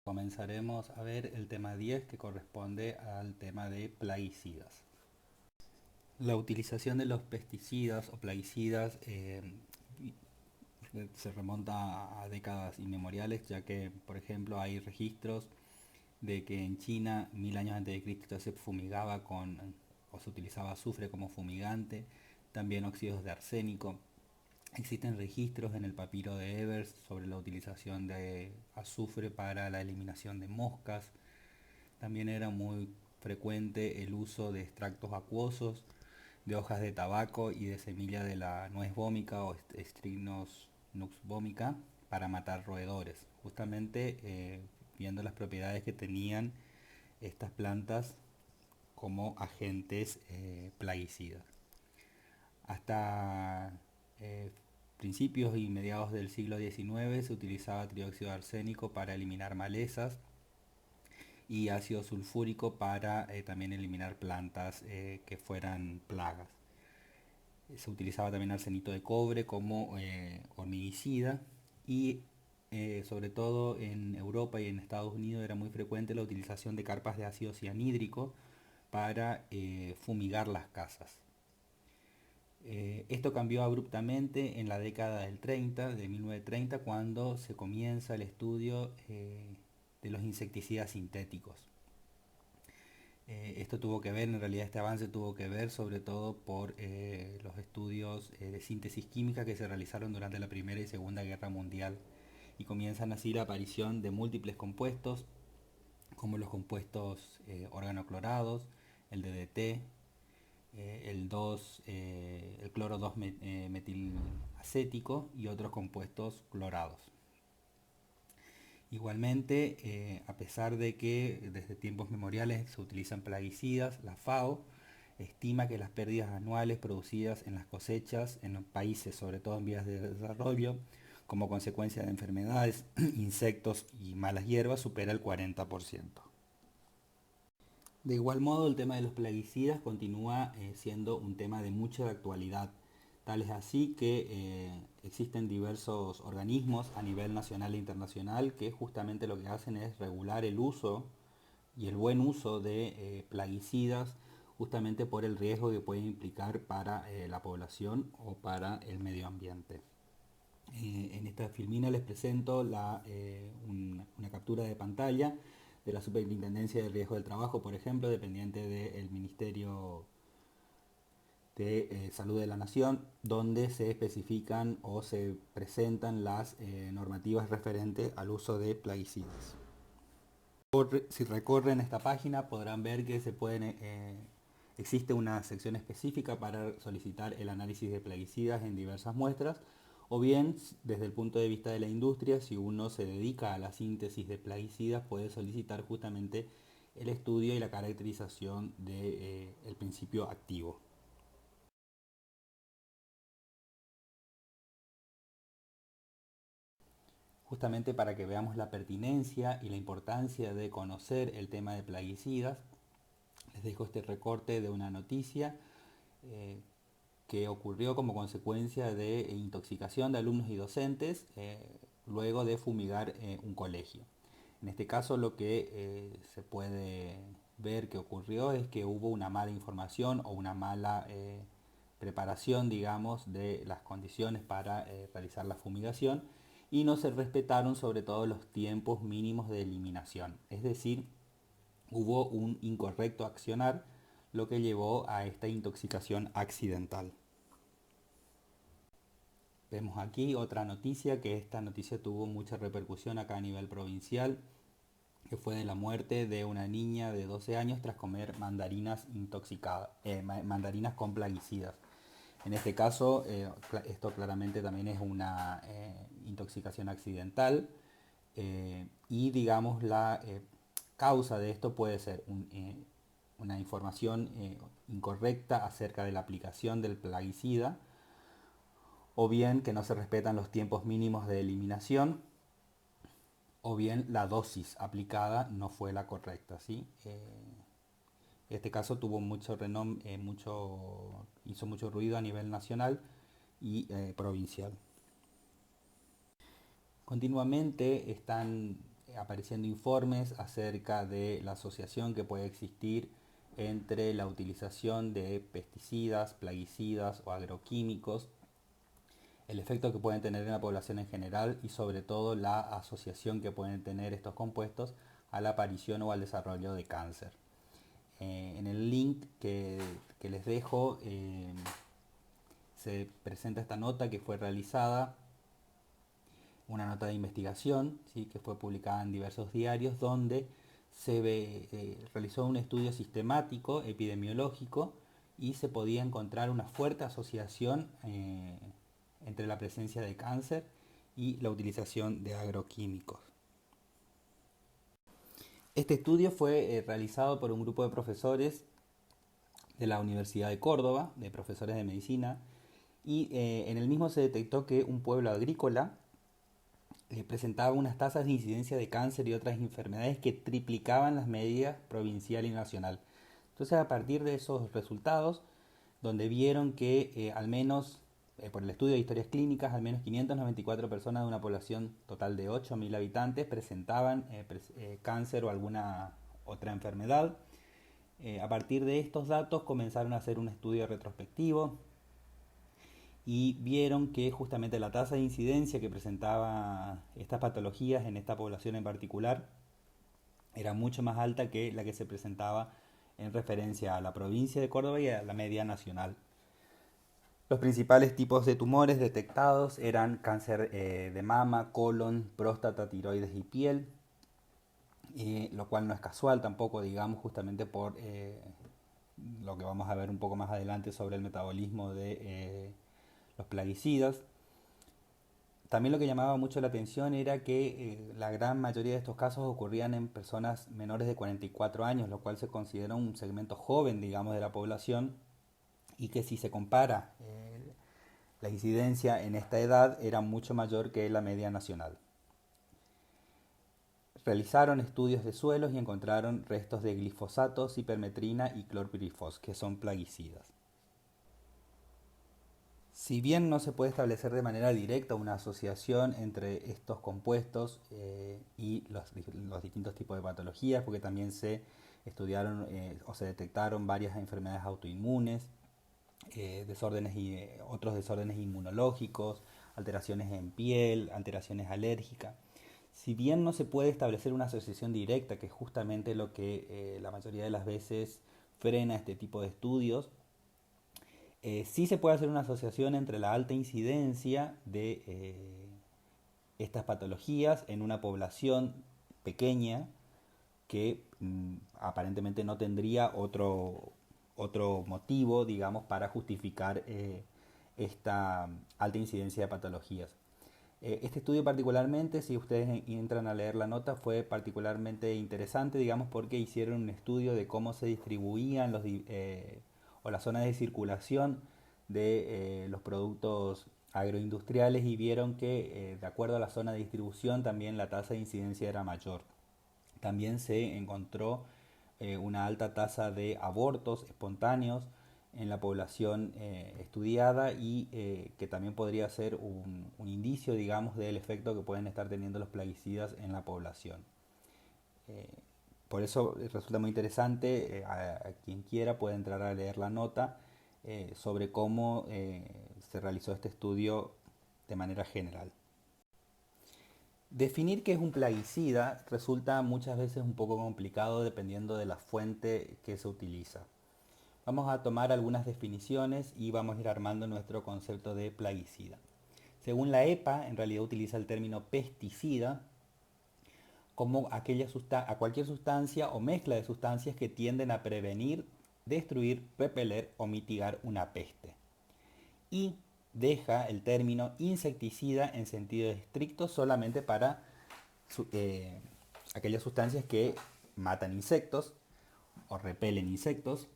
Comenzaremos a ver el tema 10 que corresponde al tema de plaguicidas. La utilización de los pesticidas o plaguicidas se remonta a décadas inmemoriales, ya que, por ejemplo, hay registros de que en China, 1000 años antes de Cristo, ya se fumigaba o se utilizaba azufre como fumigante, también óxidos de arsénico. Existen registros en el papiro de Evers sobre la utilización de azufre para la eliminación de moscas. También era muy frecuente el uso de extractos acuosos, de hojas de tabaco y de semilla de la nuez vómica o Strychnos nux vomica para matar roedores, justamente viendo las propiedades que tenían estas plantas como agentes plaguicidas. Hasta eh, principios y mediados del siglo XIX se utilizaba trióxido de arsénico para eliminar malezas y ácido sulfúrico para también eliminar plantas que fueran plagas. Se utilizaba también arsenito de cobre como hormiguicida y sobre todo en Europa y en Estados Unidos era muy frecuente la utilización de carpas de ácido cianhídrico para fumigar las casas. Esto cambió abruptamente en la década del 30, de 1930, cuando se comienza el estudio de los insecticidas sintéticos. Esto tuvo que ver, en realidad este avance tuvo que ver sobre todo por los estudios de síntesis química que se realizaron durante la Primera y Segunda Guerra Mundial y comienzan así la aparición de múltiples compuestos como los compuestos organoclorados, el DDT, el cloro 2 metilacético y otros compuestos clorados. Igualmente, a pesar de que desde tiempos memoriales se utilizan plaguicidas, la FAO estima que las pérdidas anuales producidas en las cosechas en los países, sobre todo en vías de desarrollo, como consecuencia de enfermedades, insectos y malas hierbas, supera el 40%. De igual modo, el tema de los plaguicidas continúa siendo un tema de mucha actualidad. Tal es así que existen diversos organismos a nivel nacional e internacional que justamente lo que hacen es regular el uso y el buen uso de plaguicidas justamente por el riesgo que puede implicar para la población o para el medio ambiente. En esta filmina les presento una captura de pantalla de la Superintendencia de Riesgo del Trabajo, por ejemplo, dependiente del Ministerio de Salud de la Nación, donde se especifican o se presentan las normativas referentes al uso de plaguicidas. Si recorren esta página podrán ver que existe una sección específica para solicitar el análisis de plaguicidas en diversas muestras, o bien desde el punto de vista de la industria, si uno se dedica a la síntesis de plaguicidas, puede solicitar justamente el estudio y la caracterización del principio activo. Justamente para que veamos la pertinencia y la importancia de conocer el tema de plaguicidas, les dejo este recorte de una noticia eh, que ocurrió como consecuencia de intoxicación de alumnos y docentes luego de fumigar un colegio. En este caso lo que se puede ver que ocurrió es que hubo una mala información o una mala preparación, digamos, de las condiciones para realizar la fumigación y no se respetaron sobre todo los tiempos mínimos de eliminación. Es decir, hubo un incorrecto accionar, lo que llevó a esta intoxicación accidental. Vemos aquí otra noticia, que esta noticia tuvo mucha repercusión acá a nivel provincial, que fue de la muerte de una niña de 12 años tras comer mandarinas intoxicadas, mandarinas con plaguicidas. En este caso, esto claramente también es una intoxicación accidental y digamos la causa de esto puede ser una información incorrecta acerca de la aplicación del plaguicida, o bien que no se respetan los tiempos mínimos de eliminación, o bien la dosis aplicada no fue la correcta, ¿sí? Este caso tuvo mucho renombre, hizo mucho ruido a nivel nacional y provincial. Continuamente están apareciendo informes acerca de la asociación que puede existir entre la utilización de pesticidas, plaguicidas o agroquímicos, el efecto que pueden tener en la población en general y sobre todo la asociación que pueden tener estos compuestos a la aparición o al desarrollo de cáncer. En el link que les dejo se presenta esta nota que fue realizada, una nota de investigación, ¿sí?, que fue publicada en diversos diarios, donde realizó un estudio sistemático epidemiológico y se podía encontrar una fuerte asociación entre la presencia de cáncer y la utilización de agroquímicos. Este estudio fue realizado por un grupo de profesores de la Universidad de Córdoba, de profesores de medicina, y en el mismo se detectó que un pueblo agrícola presentaba unas tasas de incidencia de cáncer y otras enfermedades que triplicaban las medidas provincial y nacional. Entonces, a partir de esos resultados, donde vieron que al menos, por el estudio de historias clínicas, al menos 594 personas de una población total de 8.000 habitantes presentaban cáncer o alguna otra enfermedad. A partir de estos datos comenzaron a hacer un estudio retrospectivo y vieron que justamente la tasa de incidencia que presentaba estas patologías en esta población en particular era mucho más alta que la que se presentaba en referencia a la provincia de Córdoba y a la media nacional. Los principales tipos de tumores detectados eran cáncer de mama, colon, próstata, tiroides y piel, lo cual no es casual tampoco, digamos, justamente por lo que vamos a ver un poco más adelante sobre el metabolismo de los plaguicidas. También lo que llamaba mucho la atención era que la gran mayoría de estos casos ocurrían en personas menores de 44 años, lo cual se considera un segmento joven, digamos, de la población, y que si se compara la incidencia en esta edad era mucho mayor que la media nacional. Realizaron estudios de suelos y encontraron restos de glifosato, cipermetrina y clorpirifos, que son plaguicidas. Si bien no se puede establecer de manera directa una asociación entre estos compuestos y los distintos tipos de patologías, porque también se estudiaron o se detectaron varias enfermedades autoinmunes, otros desórdenes inmunológicos, alteraciones en piel, alteraciones alérgicas. Si bien no se puede establecer una asociación directa, que es justamente lo que la mayoría de las veces frena este tipo de estudios, sí se puede hacer una asociación entre la alta incidencia de estas patologías en una población pequeña que aparentemente no tendría otro motivo, digamos, para justificar esta alta incidencia de patologías. Este estudio particularmente, si ustedes entran a leer la nota, fue particularmente interesante, digamos, porque hicieron un estudio de cómo se distribuían o las zonas de circulación de los productos agroindustriales y vieron que de acuerdo a la zona de distribución también la tasa de incidencia era mayor. También se encontró una alta tasa de abortos espontáneos en la población estudiada y que también podría ser un indicio, digamos, del efecto que pueden estar teniendo los plaguicidas en la población. Por eso resulta muy interesante, a quien quiera puede entrar a leer la nota sobre cómo se realizó este estudio de manera general. Definir qué es un plaguicida resulta muchas veces un poco complicado dependiendo de la fuente que se utiliza. Vamos a tomar algunas definiciones y vamos a ir armando nuestro concepto de plaguicida. Según la EPA, en realidad utiliza el término pesticida como a cualquier sustancia o mezcla de sustancias que tienden a prevenir, destruir, repeler o mitigar una peste. Y deja el término insecticida en sentido estricto solamente para aquellas sustancias que matan insectos o repelen insectos,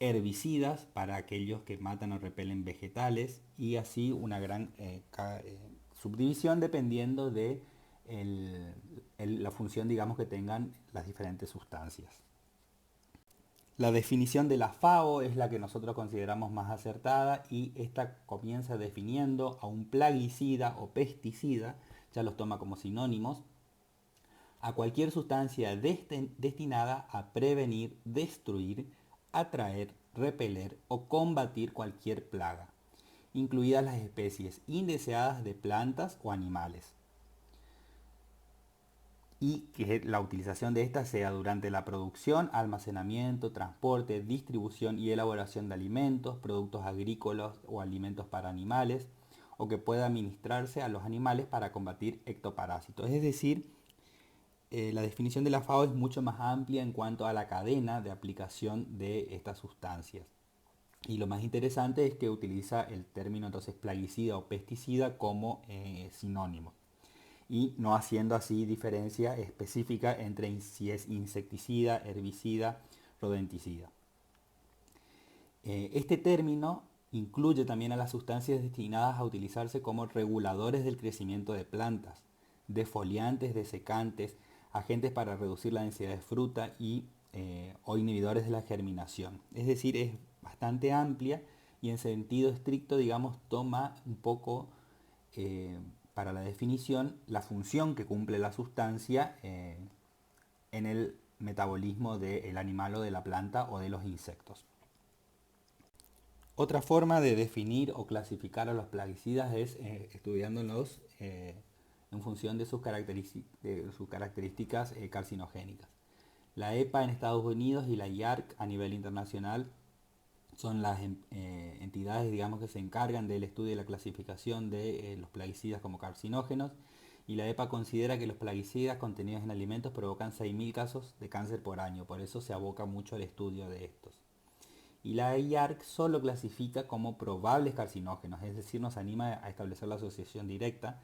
herbicidas para aquellos que matan o repelen vegetales y así una gran subdivisión dependiendo de la función, digamos, que tengan las diferentes sustancias. La definición de la FAO es la que nosotros consideramos más acertada y esta comienza definiendo a un plaguicida o pesticida, ya los toma como sinónimos, a cualquier sustancia destinada a prevenir, destruir, atraer, repeler o combatir cualquier plaga, incluidas las especies indeseadas de plantas o animales, y que la utilización de estas sea durante la producción, almacenamiento, transporte, distribución y elaboración de alimentos, productos agrícolas o alimentos para animales, o que pueda administrarse a los animales para combatir ectoparásitos. Es decir, la definición de la FAO es mucho más amplia en cuanto a la cadena de aplicación de estas sustancias. Y lo más interesante es que utiliza el término entonces plaguicida o pesticida como sinónimo, y no haciendo así diferencia específica entre si es insecticida, herbicida, rodenticida. Este término incluye también a las sustancias destinadas a utilizarse como reguladores del crecimiento de plantas, defoliantes, desecantes, agentes para reducir la densidad de fruta o inhibidores de la germinación. Es decir, es bastante amplia y en sentido estricto, digamos, toma un poco para la definición la función que cumple la sustancia en el metabolismo del animal o de la planta o de los insectos. Otra forma de definir o clasificar a los plaguicidas es estudiándolos en función de sus características carcinogénicas. La EPA en Estados Unidos y la IARC a nivel internacional son las entidades, digamos, que se encargan del estudio y la clasificación de los plaguicidas como carcinógenos, y la EPA considera que los plaguicidas contenidos en alimentos provocan 6.000 casos de cáncer por año, por eso se aboca mucho al estudio de estos. Y la IARC solo clasifica como probables carcinógenos, es decir, nos anima a establecer la asociación directa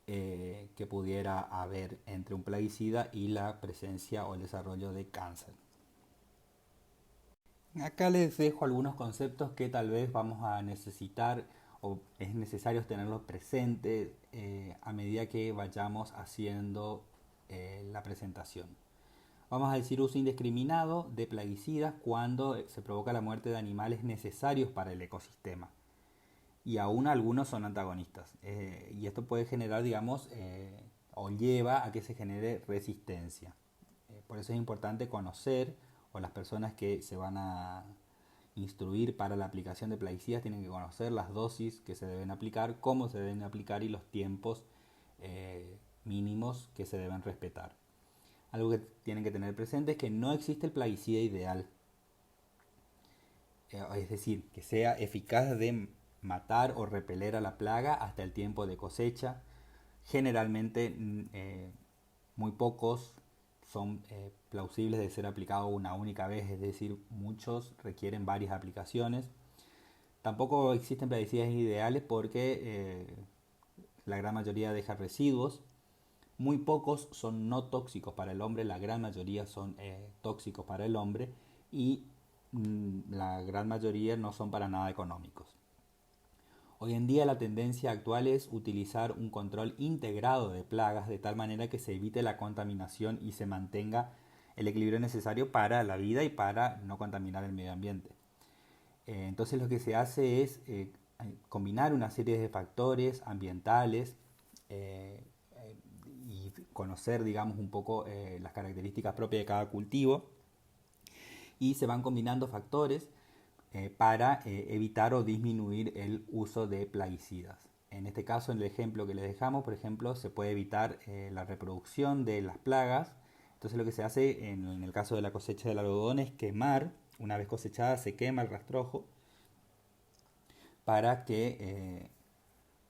que pudiera haber entre un plaguicida y la presencia o el desarrollo de cáncer. Acá les dejo algunos conceptos que tal vez vamos a necesitar o es necesario tenerlos presentes a medida que vayamos haciendo la presentación. Vamos a decir uso indiscriminado de plaguicidas cuando se provoca la muerte de animales necesarios para el ecosistema. Y aún algunos son antagonistas. Y esto puede generar, digamos, o lleva a que se genere resistencia. Por eso es importante conocer, o las personas que se van a instruir para la aplicación de plaguicidas tienen que conocer las dosis que se deben aplicar, cómo se deben aplicar y los tiempos mínimos que se deben respetar. Algo que tienen que tener presente es que no existe el plaguicida ideal. Es decir, que sea eficaz de matar o repeler a la plaga hasta el tiempo de cosecha. Generalmente muy pocos son plausibles de ser aplicados una única vez, es decir, muchos requieren varias aplicaciones. Tampoco existen plaguicidas ideales porque la gran mayoría deja residuos. Muy pocos son no tóxicos para el hombre, la gran mayoría son tóxicos para el hombre, y la gran mayoría no son para nada económicos. Hoy en día la tendencia actual es utilizar un control integrado de plagas de tal manera que se evite la contaminación y se mantenga el equilibrio necesario para la vida y para no contaminar el medio ambiente. Entonces lo que se hace es combinar una serie de factores ambientales y conocer, digamos, un poco las características propias de cada cultivo, y se van combinando factores para evitar o disminuir el uso de plaguicidas. En este caso, en el ejemplo que les dejamos, por ejemplo, se puede evitar la reproducción de las plagas. Entonces lo que se hace en el caso de la cosecha del algodón es quemar, una vez cosechada se quema el rastrojo para que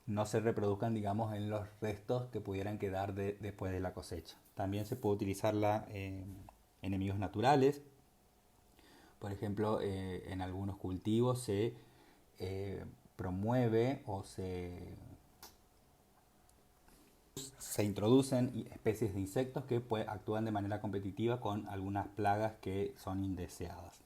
no se reproduzcan, digamos, en los restos que pudieran quedar después de la cosecha. También se puede utilizar enemigos naturales. Por ejemplo, en algunos cultivos se promueve o se introducen especies de insectos que actúan de manera competitiva con algunas plagas que son indeseadas.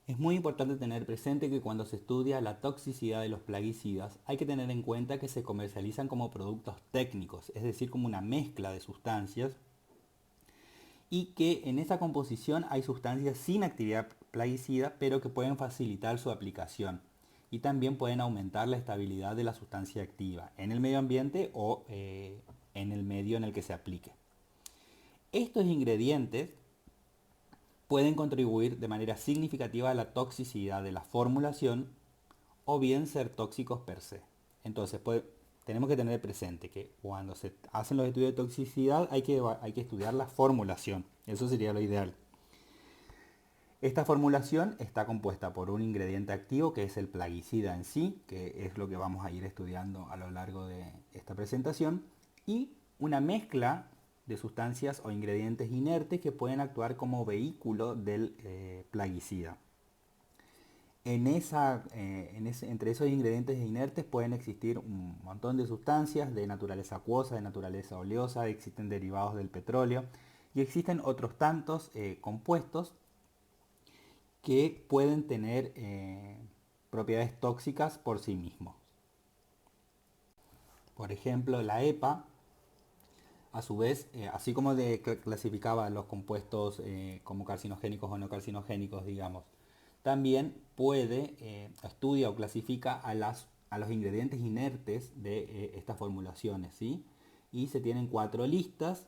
Es muy importante tener presente que cuando se estudia la toxicidad de los plaguicidas hay que tener en cuenta que se comercializan como productos técnicos, es decir, como una mezcla de sustancias, y que en esa composición hay sustancias sin actividad plaguicida pero que pueden facilitar su aplicación y también pueden aumentar la estabilidad de la sustancia activa en el medio ambiente o en el medio en el que se aplique. Estos ingredientes pueden contribuir de manera significativa a la toxicidad de la formulación o bien ser tóxicos per se. Entonces, tenemos que tener presente que cuando se hacen los estudios de toxicidad hay que estudiar la formulación. Eso sería lo ideal. Esta formulación está compuesta por un ingrediente activo que es el plaguicida en sí, que es lo que vamos a ir estudiando a lo largo de esta presentación, y una mezcla de sustancias o ingredientes inertes que pueden actuar como vehículo del plaguicida. Entre esos ingredientes inertes pueden existir un montón de sustancias de naturaleza acuosa, de naturaleza oleosa, existen derivados del petróleo y existen otros tantos compuestos que pueden tener propiedades tóxicas por sí mismos. Por ejemplo, la EPA, a su vez, así como clasificaba los compuestos como carcinogénicos o no carcinogénicos, digamos, también estudia o clasifica a los ingredientes inertes de estas formulaciones, ¿sí? Y se tienen 4 listas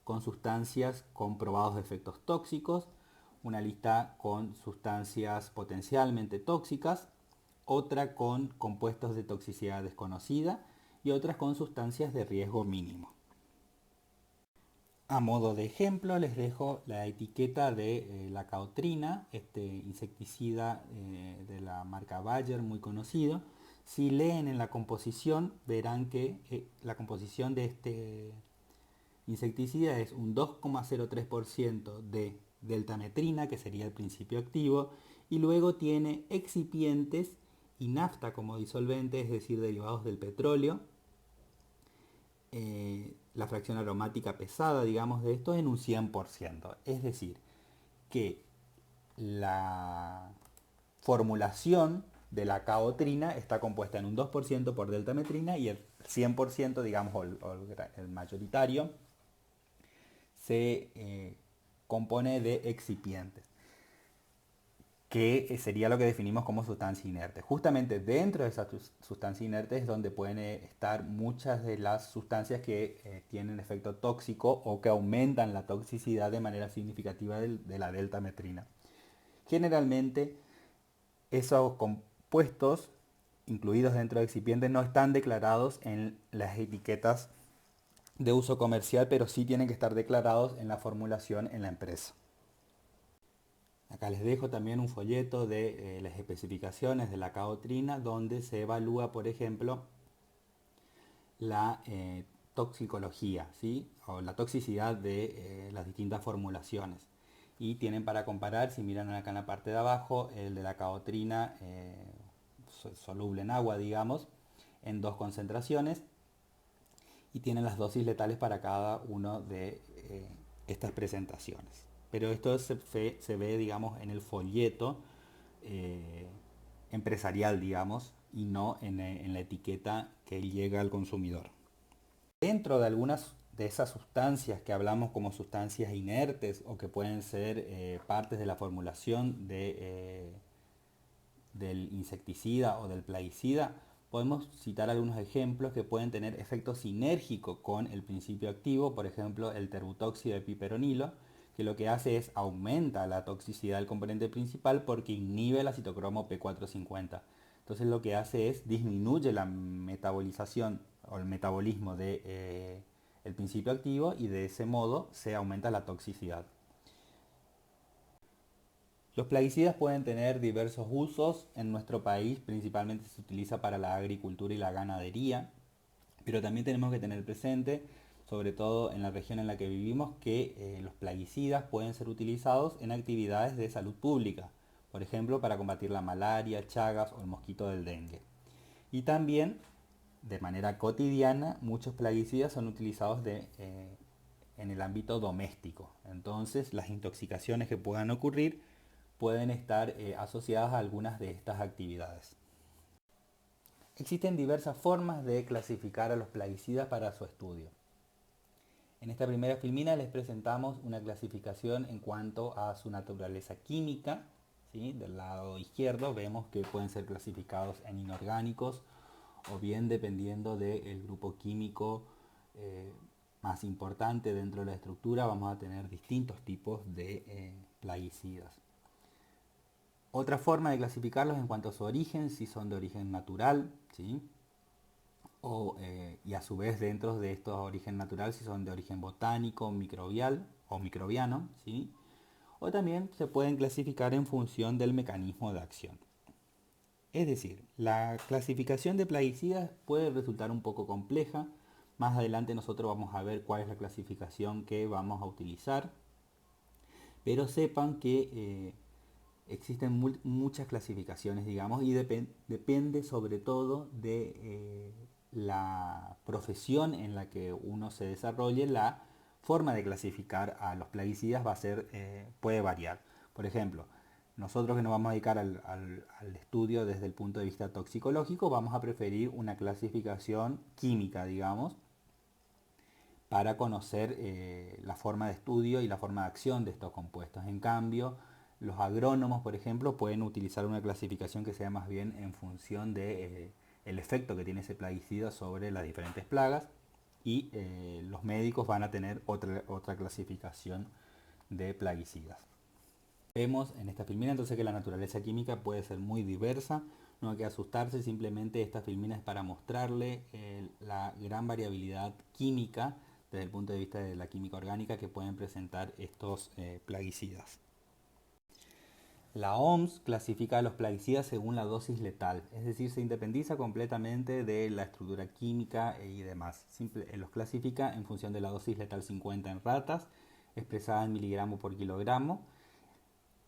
con sustancias con probados efectos tóxicos, una lista con sustancias potencialmente tóxicas, otra con compuestos de toxicidad desconocida y otras con sustancias de riesgo mínimo. A modo de ejemplo les dejo la etiqueta de la caotrina, este insecticida de la marca Bayer muy conocido. Si leen en la composición verán que la composición de este insecticida es un 2,03% de deltametrina, que sería el principio activo, y luego tiene excipientes y nafta como disolvente, es decir, derivados del petróleo. La fracción aromática pesada, digamos, de esto en un 100%. Es decir, que la formulación de la caotrina está compuesta en un 2% por deltametrina y el 100%, digamos, el mayoritario, se compone de excipientes, que sería lo que definimos como sustancia inerte. Justamente dentro de esa sustancia inerte es donde pueden estar muchas de las sustancias que tienen efecto tóxico o que aumentan la toxicidad de manera significativa de la deltametrina. Generalmente esos compuestos incluidos dentro de excipientes no están declarados en las etiquetas de uso comercial, pero sí tienen que estar declarados en la formulación en la empresa. Acá les dejo también un folleto de las especificaciones de la caotrina, donde se evalúa, por ejemplo, la toxicología, ¿sí? O la toxicidad de las distintas formulaciones. Y tienen para comparar, si miran acá en la parte de abajo, el de la caotrina soluble en agua, digamos, en 2 concentraciones, y tienen las dosis letales para cada una de estas presentaciones. Pero esto se ve, digamos, en el folleto empresarial, digamos, y no en la etiqueta que llega al consumidor. Dentro de algunas de esas sustancias que hablamos como sustancias inertes o que pueden ser partes de la formulación del insecticida o del plaguicida, podemos citar algunos ejemplos que pueden tener efecto sinérgico con el principio activo, por ejemplo el terbutóxido de piperonilo, que lo que hace es aumenta la toxicidad del componente principal porque inhibe la citocromo P450. Entonces lo que hace es disminuye la metabolización o el metabolismo de el principio activo y de ese modo se aumenta la toxicidad. Los plaguicidas pueden tener diversos usos. En nuestro país principalmente se utiliza para la agricultura y la ganadería, pero también tenemos que tener presente, sobre todo en la región en la que vivimos, que los plaguicidas pueden ser utilizados en actividades de salud pública, por ejemplo para combatir la malaria, chagas o el mosquito del dengue. Y también, de manera cotidiana, muchos plaguicidas son utilizados en el ámbito doméstico. Entonces las intoxicaciones que puedan ocurrir pueden estar asociadas a algunas de estas actividades. Existen diversas formas de clasificar a los plaguicidas para su estudio. En esta primera filmina les presentamos una clasificación en cuanto a su naturaleza química, ¿sí? Del lado izquierdo vemos que pueden ser clasificados en inorgánicos o bien dependiendo del grupo químico más importante dentro de la estructura, vamos a tener distintos tipos de plaguicidas. Otra forma de clasificarlos en cuanto a su origen, si son de origen natural, ¿sí? Y a su vez dentro de estos origen natural, si son de origen botánico, microbial o microbiano, ¿sí? O también se pueden clasificar en función del mecanismo de acción. Es decir, la clasificación de plaguicidas puede resultar un poco compleja. Más adelante nosotros vamos a ver cuál es la clasificación que vamos a utilizar. Pero sepan que existen muchas clasificaciones, digamos, y depende sobre todo de la profesión en la que uno se desarrolle. La forma de clasificar a los plaguicidas puede variar. Por ejemplo, nosotros que nos vamos a dedicar al estudio desde el punto de vista toxicológico, vamos a preferir una clasificación química, digamos, para conocer la forma de estudio y la forma de acción de estos compuestos. En cambio, los agrónomos, por ejemplo, pueden utilizar una clasificación que sea más bien en función de el efecto que tiene ese plaguicida sobre las diferentes plagas, y los médicos van a tener otra clasificación de plaguicidas. Vemos en esta filmina entonces que la naturaleza química puede ser muy diversa. No hay que asustarse, simplemente esta filmina es para mostrarle la gran variabilidad química desde el punto de vista de la química orgánica que pueden presentar estos plaguicidas. La OMS clasifica a los plaguicidas según la dosis letal, es decir, se independiza completamente de la estructura química y demás. Los clasifica en función de la dosis letal 50 en ratas, expresada en miligramos por kilogramo,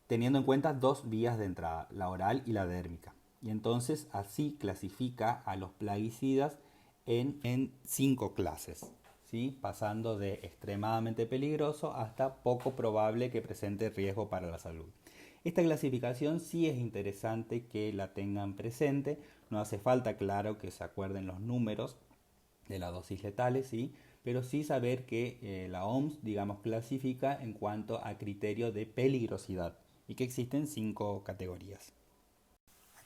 teniendo en cuenta dos vías de entrada, la oral y la dérmica. Y entonces así clasifica a los plaguicidas en 5 clases, ¿sí? Pasando de extremadamente peligroso hasta poco probable que presente riesgo para la salud. Esta clasificación sí es interesante que la tengan presente. No hace falta, claro, que se acuerden los números de las dosis letales, ¿sí? Pero sí saber que la OMS, digamos, clasifica en cuanto a criterio de peligrosidad y que existen 5 categorías.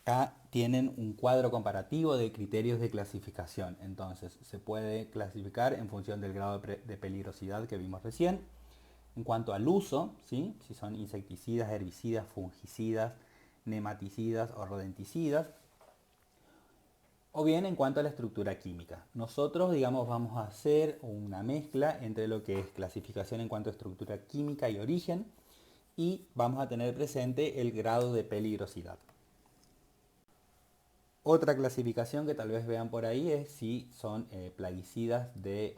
Acá tienen un cuadro comparativo de criterios de clasificación. Entonces se puede clasificar en función del grado de peligrosidad que vimos recién. En cuanto al uso, ¿sí? Si son insecticidas, herbicidas, fungicidas, nematicidas o rodenticidas. O bien en cuanto a la estructura química. Nosotros, digamos, vamos a hacer una mezcla entre lo que es clasificación en cuanto a estructura química y origen, y vamos a tener presente el grado de peligrosidad. Otra clasificación que tal vez vean por ahí es si son plaguicidas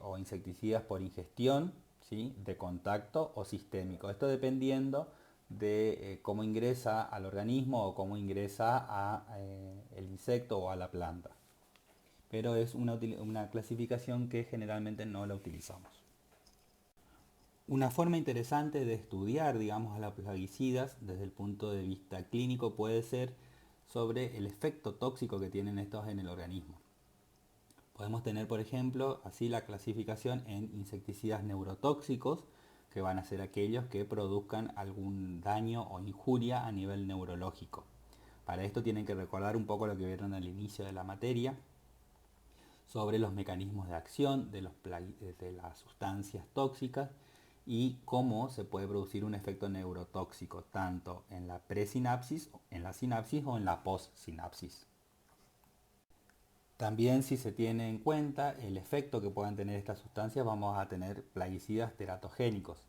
o insecticidas por ingestión, ¿sí? De contacto o sistémico. Esto dependiendo de cómo ingresa al organismo o cómo ingresa el insecto o a la planta. Pero es una clasificación que generalmente no la utilizamos. Una forma interesante de estudiar, digamos, a los plaguicidas desde el punto de vista clínico puede ser sobre el efecto tóxico que tienen estos en el organismo. Podemos tener, por ejemplo, así la clasificación en insecticidas neurotóxicos, que van a ser aquellos que produzcan algún daño o injuria a nivel neurológico. Para esto tienen que recordar un poco lo que vieron al inicio de la materia sobre los mecanismos de acción de las sustancias tóxicas y cómo se puede producir un efecto neurotóxico tanto en la presinapsis, en la sinapsis o en la postsinapsis. También, si se tiene en cuenta el efecto que puedan tener estas sustancias, vamos a tener plaguicidas teratogénicos.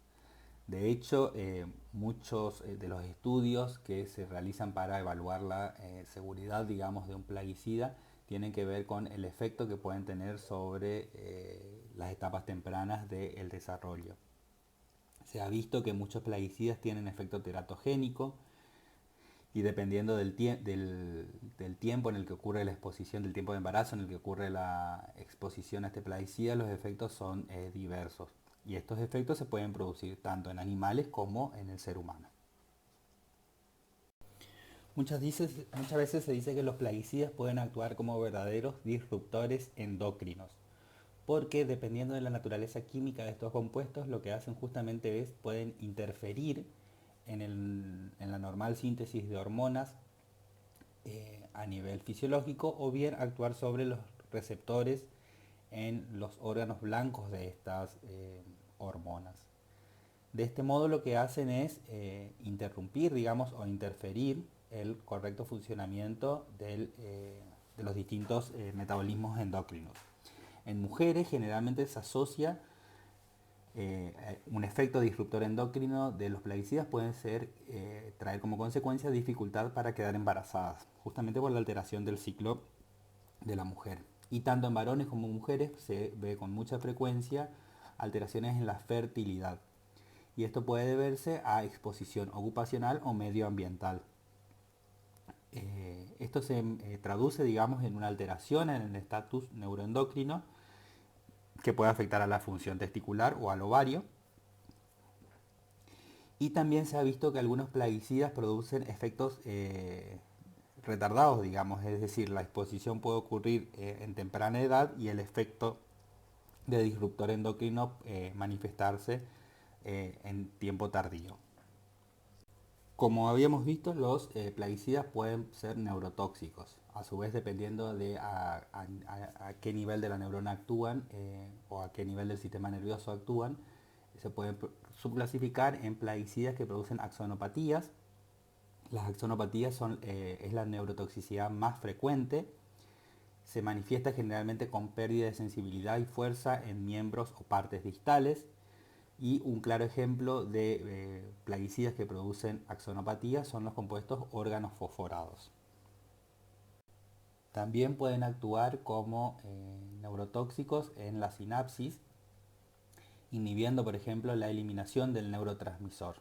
De hecho, muchos de los estudios que se realizan para evaluar la seguridad, digamos, de un plaguicida tienen que ver con el efecto que pueden tener sobre las etapas tempranas del desarrollo. Se ha visto que muchos plaguicidas tienen efecto teratogénico, y dependiendo del tiempo en el que ocurre la exposición, del tiempo de embarazo en el que ocurre la exposición a este plaguicida, los efectos son diversos. Y estos efectos se pueden producir tanto en animales como en el ser humano. Muchas veces se dice que los plaguicidas pueden actuar como verdaderos disruptores endocrinos, porque dependiendo de la naturaleza química de estos compuestos, lo que hacen justamente es pueden interferir en la normal síntesis de hormonas a nivel fisiológico, o bien actuar sobre los receptores en los órganos blancos de estas hormonas. De este modo lo que hacen es interrumpir, digamos, o interferir el correcto funcionamiento de los distintos metabolismos endocrinos. En mujeres generalmente se asocia un efecto disruptor endocrino de los plaguicidas puede ser traer como consecuencia dificultad para quedar embarazadas, justamente por la alteración del ciclo de la mujer. Y tanto en varones como en mujeres se ve con mucha frecuencia alteraciones en la fertilidad. Y esto puede deberse a exposición ocupacional o medioambiental. Esto se traduce, digamos, en una alteración en el estatus neuroendocrino que puede afectar a la función testicular o al ovario. Y también se ha visto que algunos plaguicidas producen efectos retardados, digamos, es decir, la exposición puede ocurrir en temprana edad y el efecto de disruptor endocrino manifestarse en tiempo tardío. Como habíamos visto, los plaguicidas pueden ser neurotóxicos, a su vez dependiendo de a qué nivel de la neurona actúan o a qué nivel del sistema nervioso actúan. Se pueden subclasificar en plaguicidas que producen axonopatías. Las axonopatías es la neurotoxicidad más frecuente. Se manifiesta generalmente con pérdida de sensibilidad y fuerza en miembros o partes distales. Y un claro ejemplo de plaguicidas que producen axonopatías son los compuestos órganos fosforados. También pueden actuar como neurotóxicos en la sinapsis, inhibiendo, por ejemplo, la eliminación del neurotransmisor.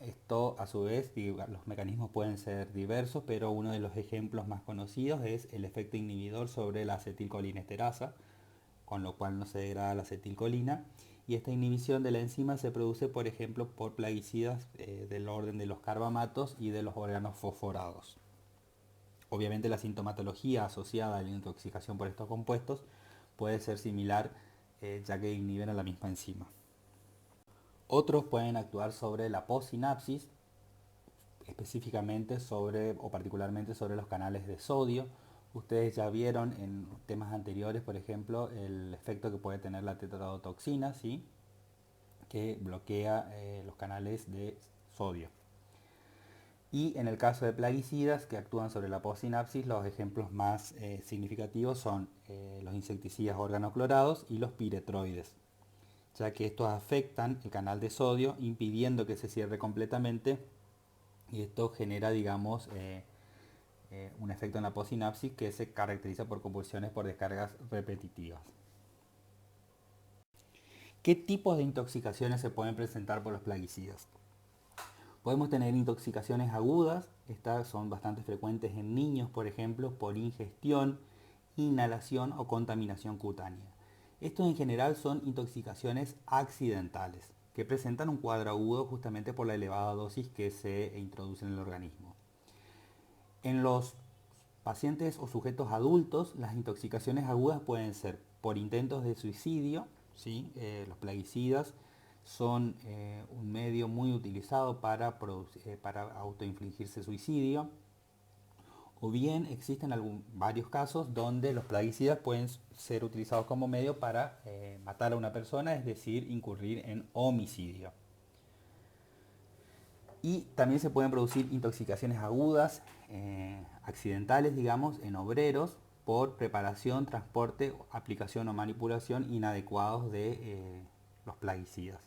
Esto, a su vez, los mecanismos pueden ser diversos, pero uno de los ejemplos más conocidos es el efecto inhibidor sobre la acetilcolinesterasa, con lo cual no se degrada la acetilcolina. Y esta inhibición de la enzima se produce, por ejemplo, por plaguicidas del orden de los carbamatos y de los órganos fosforados. Obviamente la sintomatología asociada a la intoxicación por estos compuestos puede ser similar, ya que inhiben a la misma enzima. Otros pueden actuar sobre la postsinapsis, específicamente sobre o particularmente sobre los canales de sodio. Ustedes ya vieron en temas anteriores, por ejemplo, el efecto que puede tener la tetrodotoxina, ¿sí? Que bloquea los canales de sodio. Y en el caso de plaguicidas que actúan sobre la postsinapsis, los ejemplos más significativos son los insecticidas organoclorados y los piretroides, ya que estos afectan el canal de sodio impidiendo que se cierre completamente, y esto genera, digamos, un efecto en la postsinapsis que se caracteriza por convulsiones por descargas repetitivas. ¿Qué tipos de intoxicaciones se pueden presentar por los plaguicidas? Podemos tener intoxicaciones agudas, estas son bastante frecuentes en niños, por ejemplo, por ingestión, inhalación o contaminación cutánea. Estos en general son intoxicaciones accidentales, que presentan un cuadro agudo justamente por la elevada dosis que se introduce en el organismo. En los pacientes o sujetos adultos, las intoxicaciones agudas pueden ser por intentos de suicidio, ¿sí? Los plaguicidas son un medio muy utilizado para autoinfligirse suicidio, o bien existen varios casos donde los plaguicidas pueden ser utilizados como medio para matar a una persona, es decir, incurrir en homicidio. Y también se pueden producir intoxicaciones agudas, accidentales, digamos, en obreros por preparación, transporte, aplicación o manipulación inadecuados de los plaguicidas.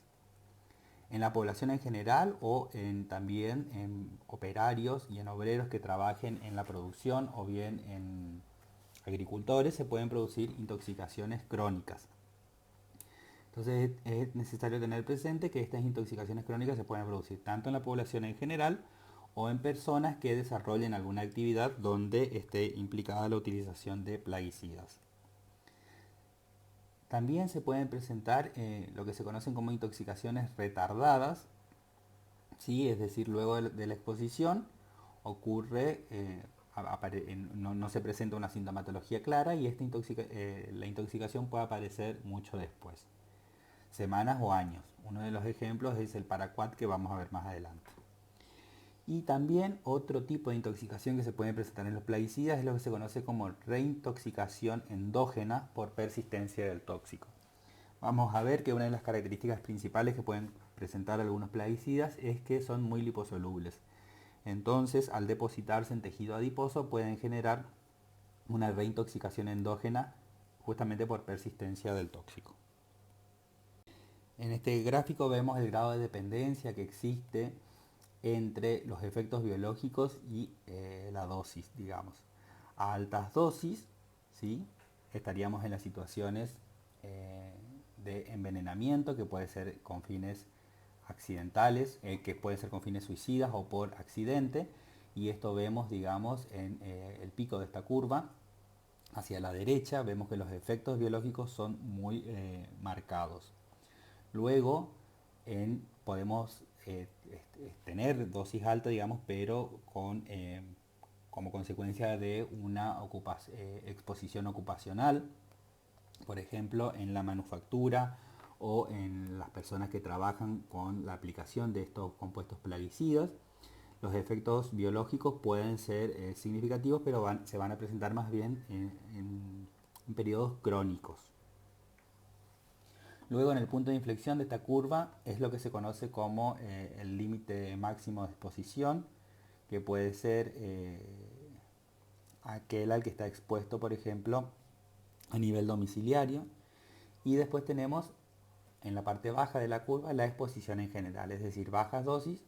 En la población en general o también en operarios y en obreros que trabajen en la producción o bien en agricultores se pueden producir intoxicaciones crónicas. Entonces es necesario tener presente que estas intoxicaciones crónicas se pueden producir tanto en la población en general o en personas que desarrollen alguna actividad donde esté implicada la utilización de plaguicidas. También se pueden presentar lo que se conocen como intoxicaciones retardadas, ¿sí? Es decir, luego de la exposición ocurre, no se presenta una sintomatología clara y la intoxicación puede aparecer mucho después, semanas o años. Uno de los ejemplos es el paraquat que vamos a ver más adelante. Y también otro tipo de intoxicación que se puede presentar en los plaguicidas es lo que se conoce como reintoxicación endógena por persistencia del tóxico. Vamos a ver que una de las características principales que pueden presentar algunos plaguicidas es que son muy liposolubles. Entonces, al depositarse en tejido adiposo pueden generar una reintoxicación endógena justamente por persistencia del tóxico. En este gráfico vemos el grado de dependencia que existe entre los efectos biológicos y la dosis, digamos. A altas dosis, ¿sí? Estaríamos en las situaciones de envenenamiento, que puede ser con fines accidentales, que puede ser con fines suicidas o por accidente, y esto vemos, digamos, en el pico de esta curva. Hacia la derecha vemos que los efectos biológicos son muy marcados. Luego podemos tener dosis alta, digamos, pero como consecuencia de una exposición ocupacional, por ejemplo, en la manufactura o en las personas que trabajan con la aplicación de estos compuestos plaguicidas. Los efectos biológicos pueden ser significativos, pero se van a presentar más bien en periodos crónicos. Luego, en el punto de inflexión de esta curva es lo que se conoce como el límite máximo de exposición, que puede ser aquel al que está expuesto, por ejemplo, a nivel domiciliario. Y después tenemos en la parte baja de la curva la exposición en general, es decir, bajas dosis,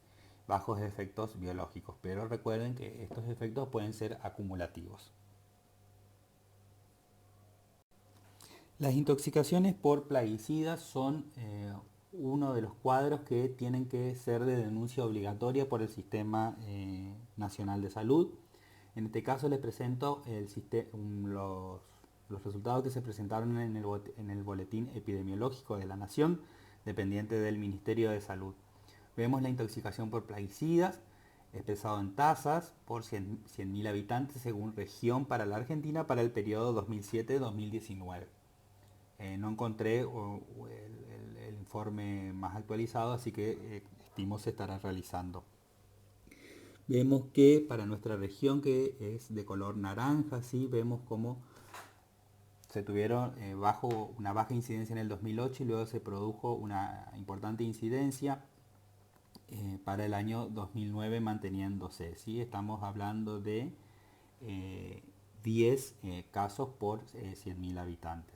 bajos efectos biológicos. Pero recuerden que estos efectos pueden ser acumulativos. Las intoxicaciones por plaguicidas son uno de los cuadros que tienen que ser de denuncia obligatoria por el Sistema Nacional de Salud. En este caso les presento los resultados que se presentaron en el Boletín Epidemiológico de la Nación, dependiente del Ministerio de Salud. Vemos la intoxicación por plaguicidas, expresado en tasas por 100.000 habitantes según región para la Argentina para el periodo 2007-2019. No encontré el informe más actualizado, así que estimo se estará realizando. Vemos que para nuestra región, que es de color naranja, ¿sí? Vemos cómo se tuvieron una baja incidencia en el 2008 y luego se produjo una importante incidencia para el año 2009 manteniéndose, ¿sí? Estamos hablando de 10 casos por 100.000 habitantes.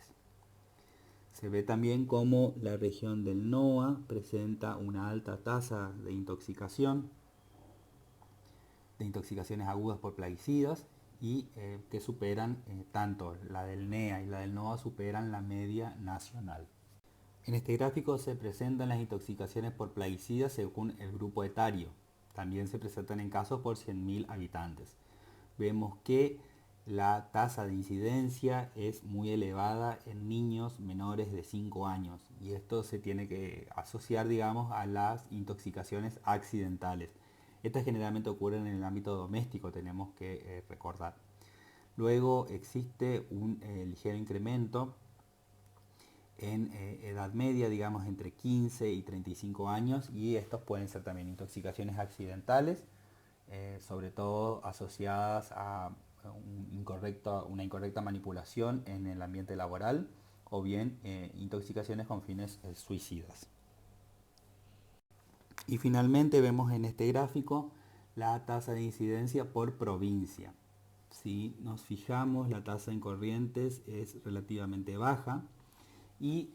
Se ve también como la región del NOA presenta una alta tasa de intoxicaciones agudas por plaguicidas y que superan, tanto la del NEA y la del NOA superan la media nacional. En este gráfico se presentan las intoxicaciones por plaguicidas según el grupo etario. También se presentan en casos por 100.000 habitantes. Vemos que la tasa de incidencia es muy elevada en niños menores de 5 años y esto se tiene que asociar, digamos, a las intoxicaciones accidentales. Estas generalmente ocurren en el ámbito doméstico, tenemos que recordar. Luego existe un ligero incremento en edad media, digamos entre 15 y 35 años, y estos pueden ser también intoxicaciones accidentales, sobre todo asociadas a una incorrecta manipulación en el ambiente laboral o bien intoxicaciones con fines suicidas. Y finalmente vemos en este gráfico la tasa de incidencia por provincia. Si nos fijamos, la tasa en Corrientes es relativamente baja. Y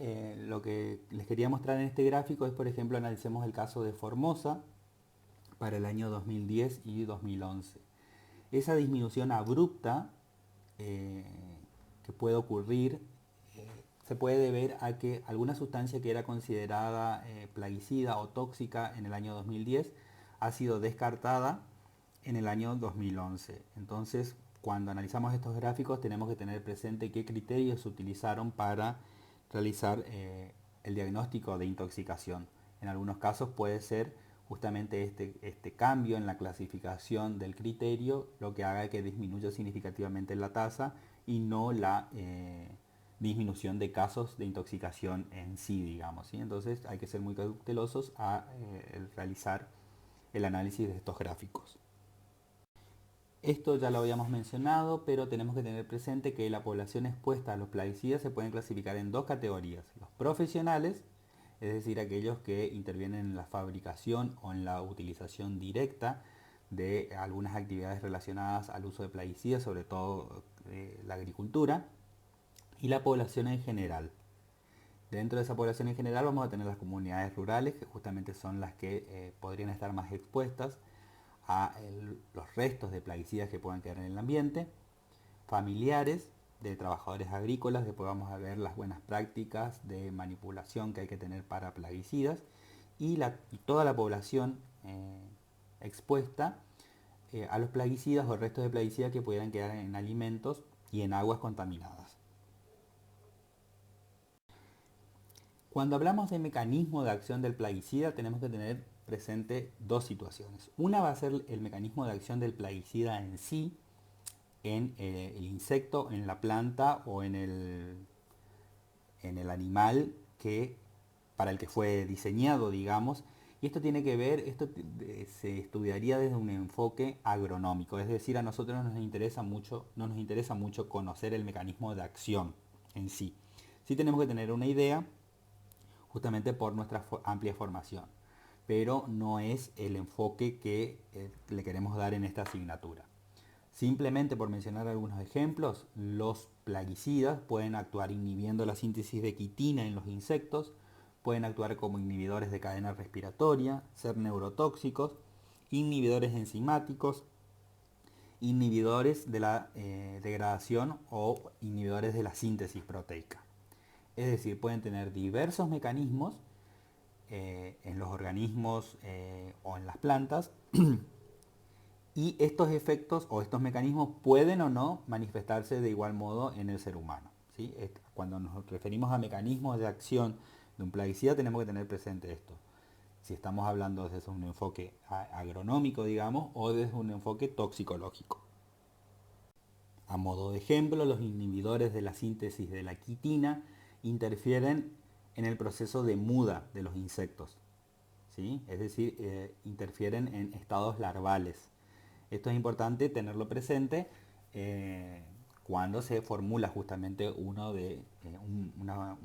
lo que les quería mostrar en este gráfico es, por ejemplo, analicemos el caso de Formosa para el año 2010 y 2011. Esa disminución abrupta que puede ocurrir se puede deber a que alguna sustancia que era considerada plaguicida o tóxica en el año 2010 ha sido descartada en el año 2011. Entonces, cuando analizamos estos gráficos tenemos que tener presente qué criterios se utilizaron para realizar el diagnóstico de intoxicación. En algunos casos puede ser justamente este cambio en la clasificación del criterio lo que haga que disminuya significativamente la tasa y no la disminución de casos de intoxicación en sí, digamos, ¿sí? Entonces hay que ser muy cautelosos a realizar el análisis de estos gráficos. Esto ya lo habíamos mencionado, pero tenemos que tener presente que la población expuesta a los plaguicidas se pueden clasificar en dos categorías: los profesionales, es decir, aquellos que intervienen en la fabricación o en la utilización directa de algunas actividades relacionadas al uso de plaguicidas, sobre todo la agricultura, y la población en general. Dentro de esa población en general vamos a tener las comunidades rurales, que justamente son las que podrían estar más expuestas a los restos de plaguicidas que puedan quedar en el ambiente, familiares de trabajadores agrícolas, después vamos a ver las buenas prácticas de manipulación que hay que tener para plaguicidas, y toda la población expuesta a los plaguicidas o restos de plaguicidas que pudieran quedar en alimentos y en aguas contaminadas. Cuando hablamos de mecanismo de acción del plaguicida, tenemos que tener presente dos situaciones. Una va a ser el mecanismo de acción del plaguicida en sí, en el insecto, en la planta o en el animal para el que fue diseñado, digamos. Y esto tiene que ver, se estudiaría desde un enfoque agronómico, es decir, a nosotros no nos interesa mucho conocer el mecanismo de acción en sí. Sí tenemos que tener una idea, justamente por nuestra amplia formación, pero no es el enfoque que le queremos dar en esta asignatura. Simplemente por mencionar algunos ejemplos, los plaguicidas pueden actuar inhibiendo la síntesis de quitina en los insectos, pueden actuar como inhibidores de cadena respiratoria, ser neurotóxicos, inhibidores enzimáticos, inhibidores de la degradación o inhibidores de la síntesis proteica. Es decir, pueden tener diversos mecanismos en los organismos o en las plantas y estos efectos o estos mecanismos pueden o no manifestarse de igual modo en el ser humano, ¿sí? Cuando nos referimos a mecanismos de acción de un plaguicida tenemos que tener presente esto. Si estamos hablando desde un enfoque agronómico, digamos, o desde un enfoque toxicológico. A modo de ejemplo, los inhibidores de la síntesis de la quitina interfieren en el proceso de muda de los insectos, ¿sí? Es decir, interfieren en estados larvales. Esto es importante tenerlo presente cuando se formula justamente una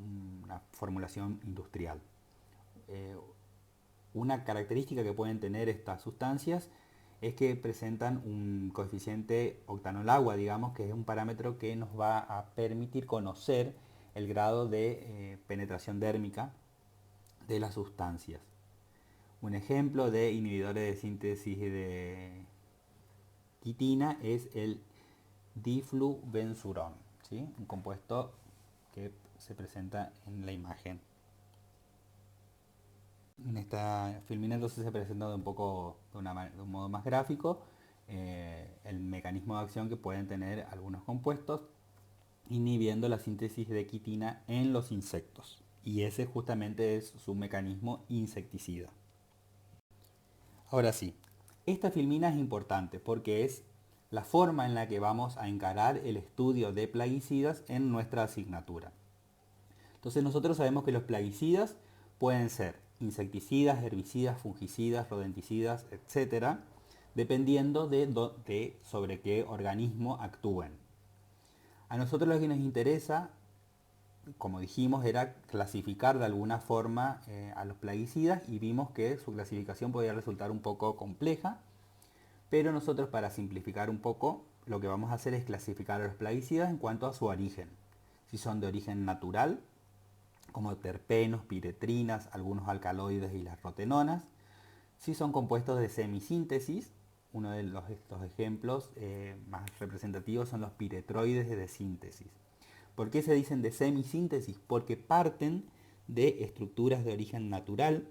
formulación industrial. Una característica que pueden tener estas sustancias es que presentan un coeficiente octanol-agua, digamos, que es un parámetro que nos va a permitir conocer el grado de penetración dérmica de las sustancias. Un ejemplo de inhibidores de síntesis de quitina es el difluvensurón, ¿sí? Un compuesto que se presenta en la imagen. En esta filmina entonces se presenta de un modo más gráfico el mecanismo de acción que pueden tener algunos compuestos inhibiendo la síntesis de quitina en los insectos, y ese justamente es su mecanismo insecticida. Ahora sí, esta filmina es importante porque es la forma en la que vamos a encarar el estudio de plaguicidas en nuestra asignatura. Entonces nosotros sabemos que los plaguicidas pueden ser insecticidas, herbicidas, fungicidas, rodenticidas, etc., dependiendo de sobre qué organismo actúen. A nosotros lo que nos interesa, como dijimos, era clasificar de alguna forma a los plaguicidas, y vimos que su clasificación podía resultar un poco compleja, pero nosotros, para simplificar un poco, lo que vamos a hacer es clasificar a los plaguicidas en cuanto a su origen. Si son de origen natural, como terpenos, piretrinas, algunos alcaloides y las rotenonas. Si son compuestos de semisíntesis, uno de estos ejemplos más representativos son los piretroides de síntesis. ¿Por qué se dicen de semisíntesis? Porque parten de estructuras de origen natural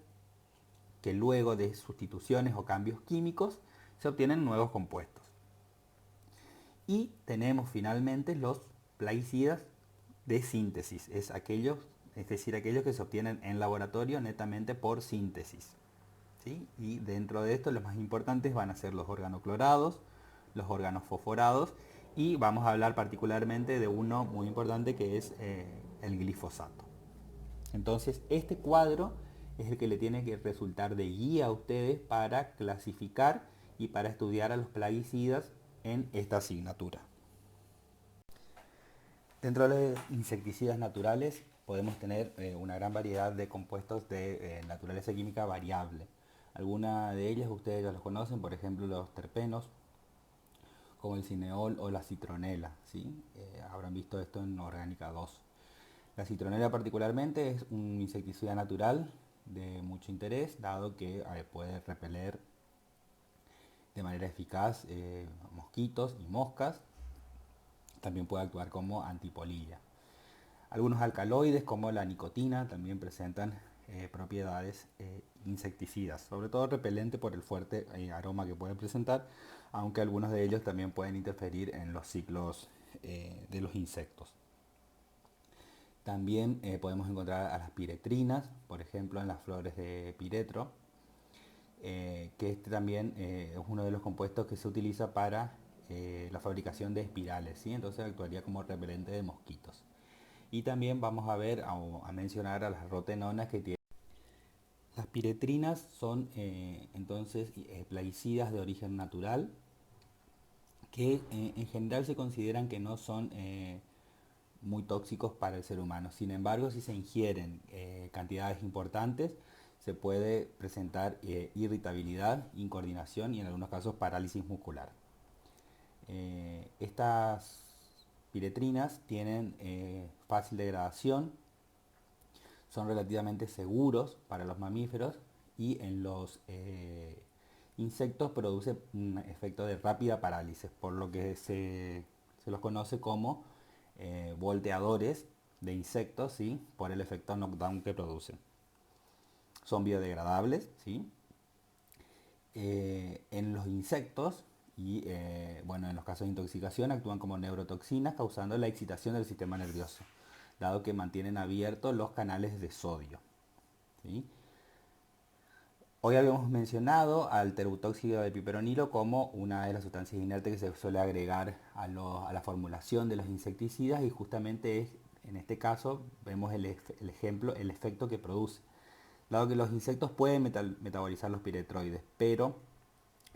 que luego de sustituciones o cambios químicos se obtienen nuevos compuestos. Y tenemos finalmente los plaguicidas de síntesis, es decir, aquellos que se obtienen en laboratorio netamente por síntesis, ¿sí? Y dentro de esto los más importantes van a ser los organoclorados, los organofosforados, y vamos a hablar particularmente de uno muy importante que es el glifosato. Entonces este cuadro es el que le tiene que resultar de guía a ustedes para clasificar y para estudiar a los plaguicidas en esta asignatura. Dentro de los insecticidas naturales podemos tener una gran variedad de compuestos de naturaleza química variable. Algunas de ellas ustedes ya los conocen, por ejemplo los terpenos, como el cineol o la citronela, ¿sí? Habrán visto esto en Orgánica 2. La citronela particularmente es un insecticida natural de mucho interés, dado que puede repeler de manera eficaz mosquitos y moscas. También puede actuar como antipolilla. Algunos alcaloides como la nicotina también presentan propiedades insecticidas, sobre todo repelente por el fuerte aroma que pueden presentar, aunque algunos de ellos también pueden interferir en los ciclos de los insectos. También podemos encontrar a las piretrinas, por ejemplo en las flores de piretro, que este también es uno de los compuestos que se utiliza para la fabricación de espirales, ¿sí? Entonces actuaría como repelente de mosquitos. Y también vamos a ver a mencionar a las rotenonas que tienen. Las piretrinas son entonces plaguicidas de origen natural que en general se consideran que no son muy tóxicos para el ser humano. Sin embargo, si se ingieren cantidades importantes, se puede presentar irritabilidad, incoordinación y en algunos casos parálisis muscular. Estas piretrinas tienen fácil degradación, son relativamente seguros para los mamíferos y en los insectos produce un efecto de rápida parálisis, por lo que se los conoce como volteadores de insectos, ¿sí? Por el efecto knockdown que producen. Son biodegradables, ¿sí? En los insectos y bueno, en los casos de intoxicación actúan como neurotoxinas causando la excitación del sistema nervioso, dado que mantienen abiertos los canales de sodio, ¿sí? Hoy habíamos mencionado al tebutóxido de piperonilo como una de las sustancias inertes que se suele agregar a la formulación de los insecticidas y justamente en este caso vemos el efecto que produce. Dado que los insectos pueden metabolizar los piretroides, pero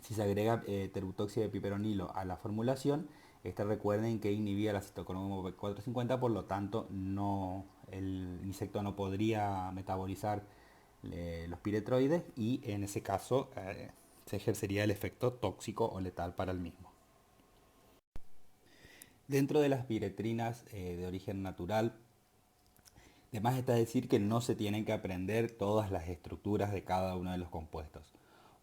si se agrega tebutóxido de piperonilo a la formulación, recuerden que inhibía la citocromo 450, por lo tanto el insecto no podría metabolizar los piretroides y en ese caso se ejercería el efecto tóxico o letal para el mismo. Dentro de las piretrinas de origen natural, además está decir que no se tienen que aprender todas las estructuras de cada uno de los compuestos.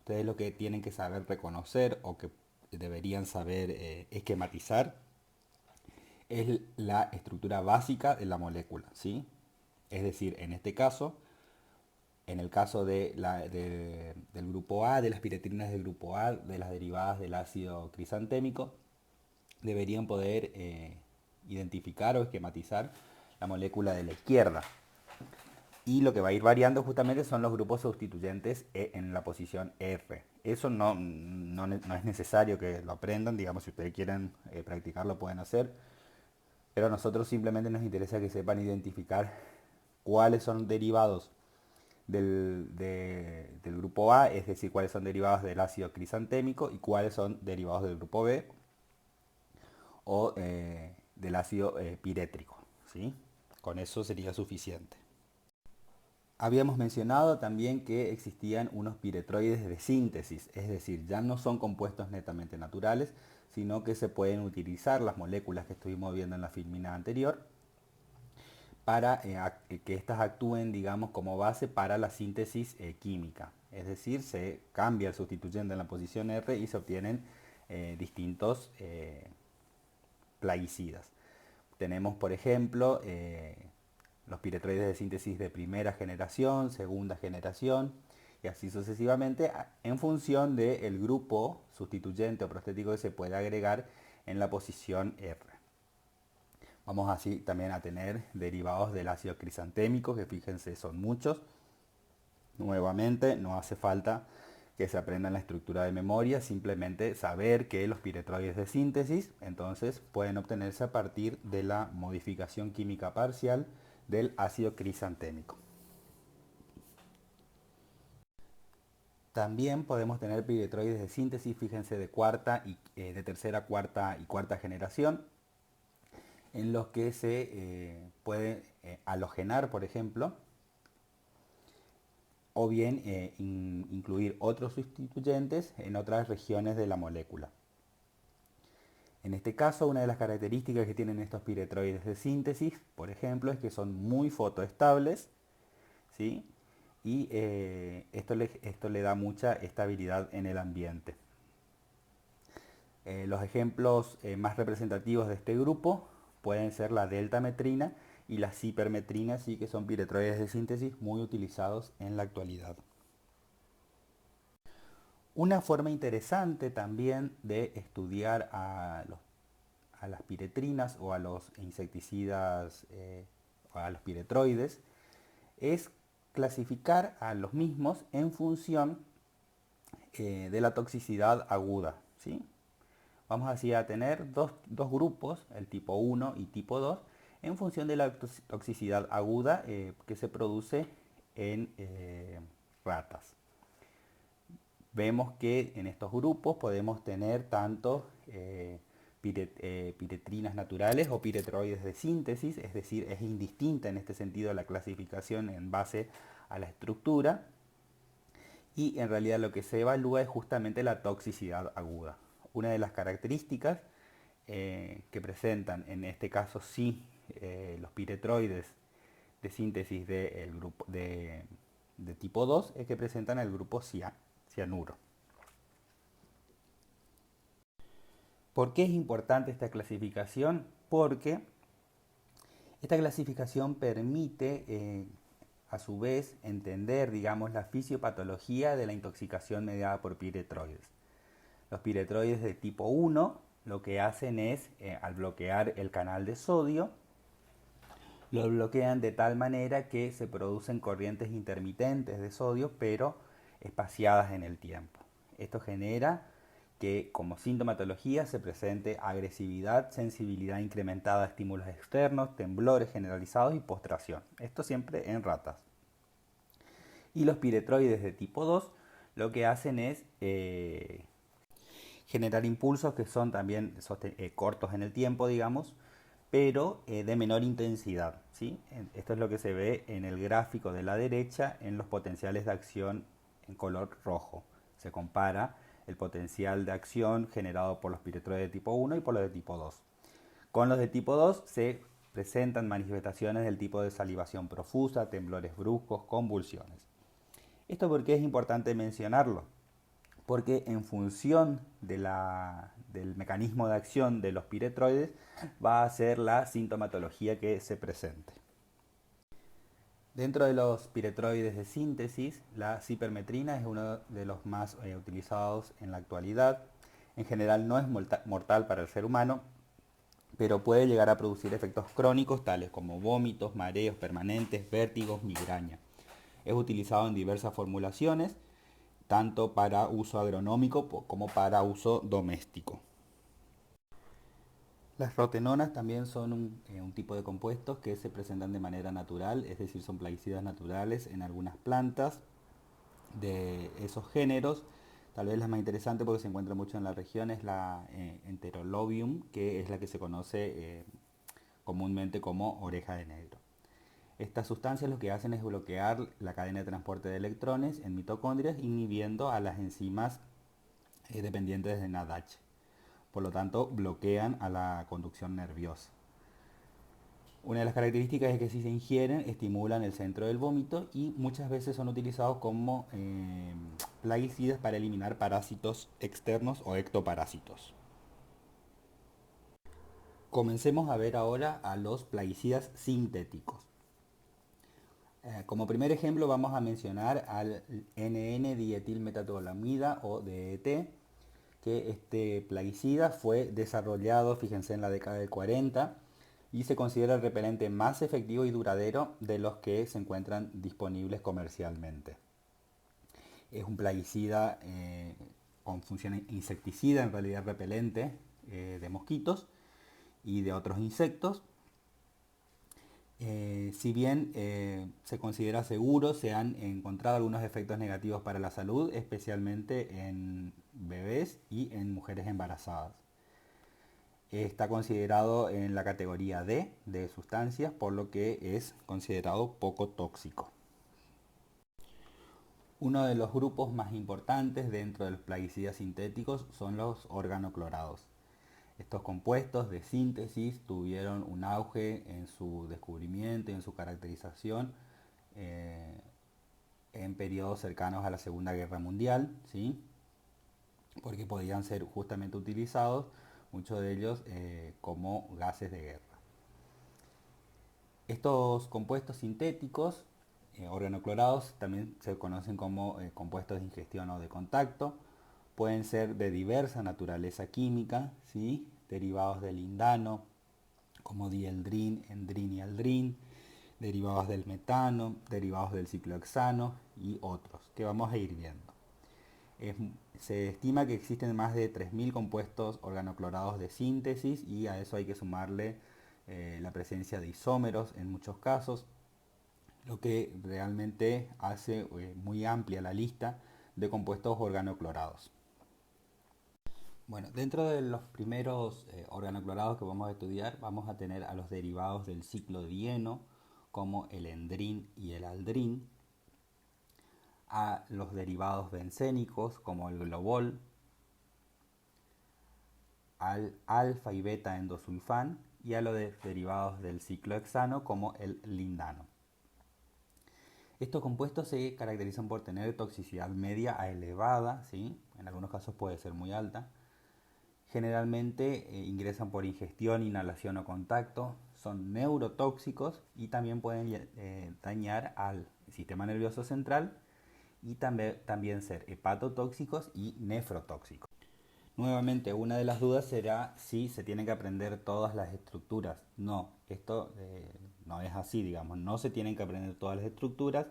Ustedes lo que tienen que saber reconocer o que deberían saber esquematizar es la estructura básica de la molécula, ¿sí? Es decir, en este caso, en el caso del grupo A, de las piretrinas del grupo A, de las derivadas del ácido crisantémico, deberían poder identificar o esquematizar la molécula de la izquierda. Y lo que va a ir variando justamente son los grupos sustituyentes en la posición F. Eso no es necesario que lo aprendan, digamos, si ustedes quieren practicarlo pueden hacer. Pero a nosotros simplemente nos interesa que sepan identificar cuáles son derivados del grupo A, es decir, cuáles son derivados del ácido crisantémico y cuáles son derivados del grupo B o del ácido pirétrico, ¿sí? Con eso sería suficiente. Habíamos mencionado también que existían unos piretroides de síntesis, es decir, ya no son compuestos netamente naturales, sino que se pueden utilizar las moléculas que estuvimos viendo en la filmina anterior para que éstas actúen, digamos, como base para la síntesis química. Es decir, se cambia el sustituyente en la posición R y se obtienen distintos plaguicidas. Tenemos, por ejemplo, los piretroides de síntesis de primera generación, segunda generación y así sucesivamente en función del grupo sustituyente o prostético que se puede agregar en la posición R. Vamos así también a tener derivados del ácido crisantémico, que fíjense son muchos. Nuevamente no hace falta que se aprendan la estructura de memoria, simplemente saber que los piretroides de síntesis entonces pueden obtenerse a partir de la modificación química parcial del ácido crisantémico. También podemos tener piretroides de síntesis, fíjense, de cuarta y de tercera, cuarta y cuarta generación, en los que se puede halogenar, por ejemplo, o bien incluir otros sustituyentes en otras regiones de la molécula. En este caso, una de las características que tienen estos piretroides de síntesis, por ejemplo, es que son muy fotoestables, ¿sí? Y esto le da mucha estabilidad en el ambiente. Los ejemplos más representativos de este grupo pueden ser la deltametrina y la cipermetrina, sí, que son piretroides de síntesis muy utilizados en la actualidad. Una forma interesante también de estudiar a las piretrinas o a los insecticidas o a los piretroides es clasificar a los mismos en función de la toxicidad aguda, ¿sí? Vamos así a tener dos grupos, el tipo 1 y tipo 2, en función de la toxicidad aguda que se produce en ratas. Vemos que en estos grupos podemos tener tanto piretrinas naturales o piretroides de síntesis, es decir, es indistinta en este sentido la clasificación en base a la estructura, y en realidad lo que se evalúa es justamente la toxicidad aguda. Una de las características que presentan en este caso sí los piretroides de síntesis de tipo 2 es que presentan el grupo cianuro. ¿Por qué es importante esta clasificación? Porque esta clasificación permite a su vez entender, digamos, la fisiopatología de la intoxicación mediada por piretroides. Los piretroides de tipo 1 lo que hacen es, al bloquear el canal de sodio, lo bloquean de tal manera que se producen corrientes intermitentes de sodio, pero espaciadas en el tiempo. Esto genera que como sintomatología se presente agresividad, sensibilidad incrementada a estímulos externos, temblores generalizados y postración. Esto siempre en ratas. Y los piretroides de tipo 2 lo que hacen es generar impulsos que son también cortos en el tiempo, digamos, pero de menor intensidad, ¿sí? Esto es lo que se ve en el gráfico de la derecha en los potenciales de acción en color rojo. Se compara el potencial de acción generado por los piretroides de tipo 1 y por los de tipo 2. Con los de tipo 2 se presentan manifestaciones del tipo de salivación profusa, temblores bruscos, convulsiones. ¿Esto por qué es importante mencionarlo? Porque en función del mecanismo de acción de los piretroides va a ser la sintomatología que se presente. Dentro de los piretroides de síntesis, la cipermetrina es uno de los más utilizados en la actualidad. En general no es mortal para el ser humano, pero puede llegar a producir efectos crónicos tales como vómitos, mareos permanentes, vértigos, migraña. Es utilizado en diversas formulaciones, tanto para uso agronómico como para uso doméstico. Las rotenonas también son un tipo de compuestos que se presentan de manera natural, es decir, son plaguicidas naturales en algunas plantas de esos géneros. Tal vez la más interesante porque se encuentra mucho en la región es la Enterolobium, que es la que se conoce comúnmente como oreja de negro. Estas sustancias lo que hacen es bloquear la cadena de transporte de electrones en mitocondrias, inhibiendo a las enzimas dependientes de NADH. Por lo tanto, bloquean a la conducción nerviosa. Una de las características es que si se ingieren, estimulan el centro del vómito y muchas veces son utilizados como plaguicidas para eliminar parásitos externos o ectoparásitos. Comencemos a ver ahora a los plaguicidas sintéticos. Como primer ejemplo vamos a mencionar al NN-dietilmetatolamida o DET, que este plaguicida fue desarrollado, fíjense, en la década del 40 y se considera el repelente más efectivo y duradero de los que se encuentran disponibles comercialmente. Es un plaguicida con función insecticida, en realidad repelente de mosquitos y de otros insectos. Si bien se considera seguro, se han encontrado algunos efectos negativos para la salud, especialmente en bebés y en mujeres embarazadas. Está considerado en la categoría D de sustancias, por lo que es considerado poco tóxico. Uno de los grupos más importantes dentro de los plaguicidas sintéticos son los organoclorados. Estos compuestos de síntesis tuvieron un auge en su descubrimiento y en su caracterización eh, en periodos cercanos a la Segunda Guerra Mundial, ¿sí? Porque podían ser justamente utilizados, muchos de ellos como gases de guerra. Estos compuestos sintéticos, organoclorados, también se conocen como compuestos de ingestión o de contacto. Pueden ser de diversa naturaleza química, ¿sí? Derivados del lindano, como dieldrin, endrin y aldrin, derivados del metano, derivados del ciclohexano y otros, que vamos a ir viendo. Es- Se estima que existen más de 3.000 compuestos organoclorados de síntesis y a eso hay que sumarle la presencia de isómeros en muchos casos, lo que realmente hace muy amplia la lista de compuestos organoclorados. Bueno, dentro de los primeros organoclorados que vamos a estudiar, vamos a tener a los derivados del ciclo dieno, como el endrin y el aldrin, a los derivados bencénicos, como el globol, al alfa y beta endosulfán, y a los derivados del ciclohexano, como el lindano. Estos compuestos se caracterizan por tener toxicidad media a elevada, ¿sí? En algunos casos puede ser muy alta. Generalmente ingresan por ingestión, inhalación o contacto, son neurotóxicos y también pueden dañar al sistema nervioso central y también ser hepatotóxicos y nefrotóxicos. Nuevamente, una de las dudas será si se tienen que aprender todas las estructuras. No, esto no es así, digamos, no se tienen que aprender todas las estructuras.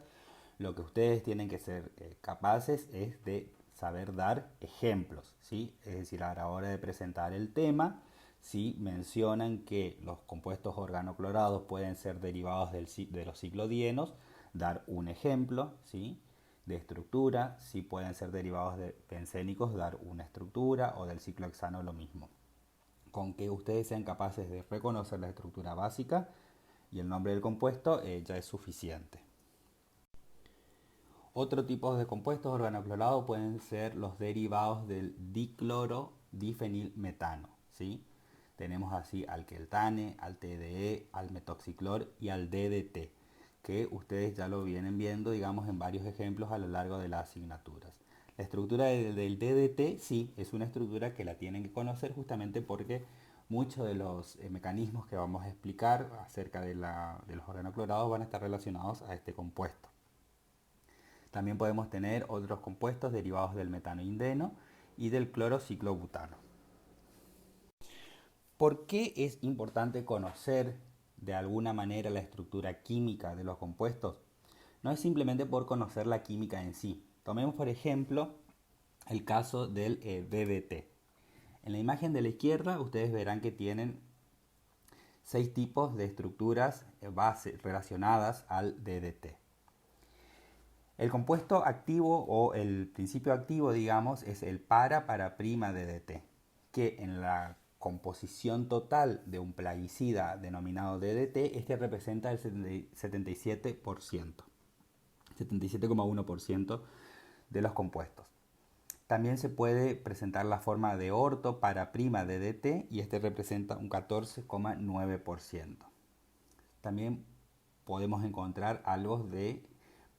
Lo que ustedes tienen que ser capaces es de saber dar ejemplos, ¿sí? Es decir, a la hora de presentar el tema, si mencionan que los compuestos organoclorados pueden ser derivados de los ciclodienos, dar un ejemplo, ¿sí? De estructura, si pueden ser derivados de bencénicos, dar una estructura, o del ciclohexano lo mismo. Con que ustedes sean capaces de reconocer la estructura básica y el nombre del compuesto ya es suficiente. Otro tipo de compuestos organoclorados pueden ser los derivados del diclorodifenilmetano, ¿sí? Tenemos así al queltane, al TDE, al metoxiclor y al DDT, que ustedes ya lo vienen viendo, digamos, en varios ejemplos a lo largo de las asignaturas. La estructura del DDT sí es una estructura que la tienen que conocer justamente porque muchos de los mecanismos que vamos a explicar acerca de los organoclorados van a estar relacionados a este compuesto. También podemos tener otros compuestos derivados del metano indeno y del clorociclobutano. ¿Por qué es importante conocer de alguna manera la estructura química de los compuestos? No es simplemente por conocer la química en sí. Tomemos por ejemplo el caso del DDT. En la imagen de la izquierda ustedes verán que tienen 6 tipos de estructuras base relacionadas al DDT. El compuesto activo o el principio activo, digamos, es el para-prima DDT, que en la composición total de un plaguicida denominado DDT, este representa el 77%, 77,1% de los compuestos. También se puede presentar la forma de orto para prima DDT y este representa un 14,9%. También podemos encontrar algo de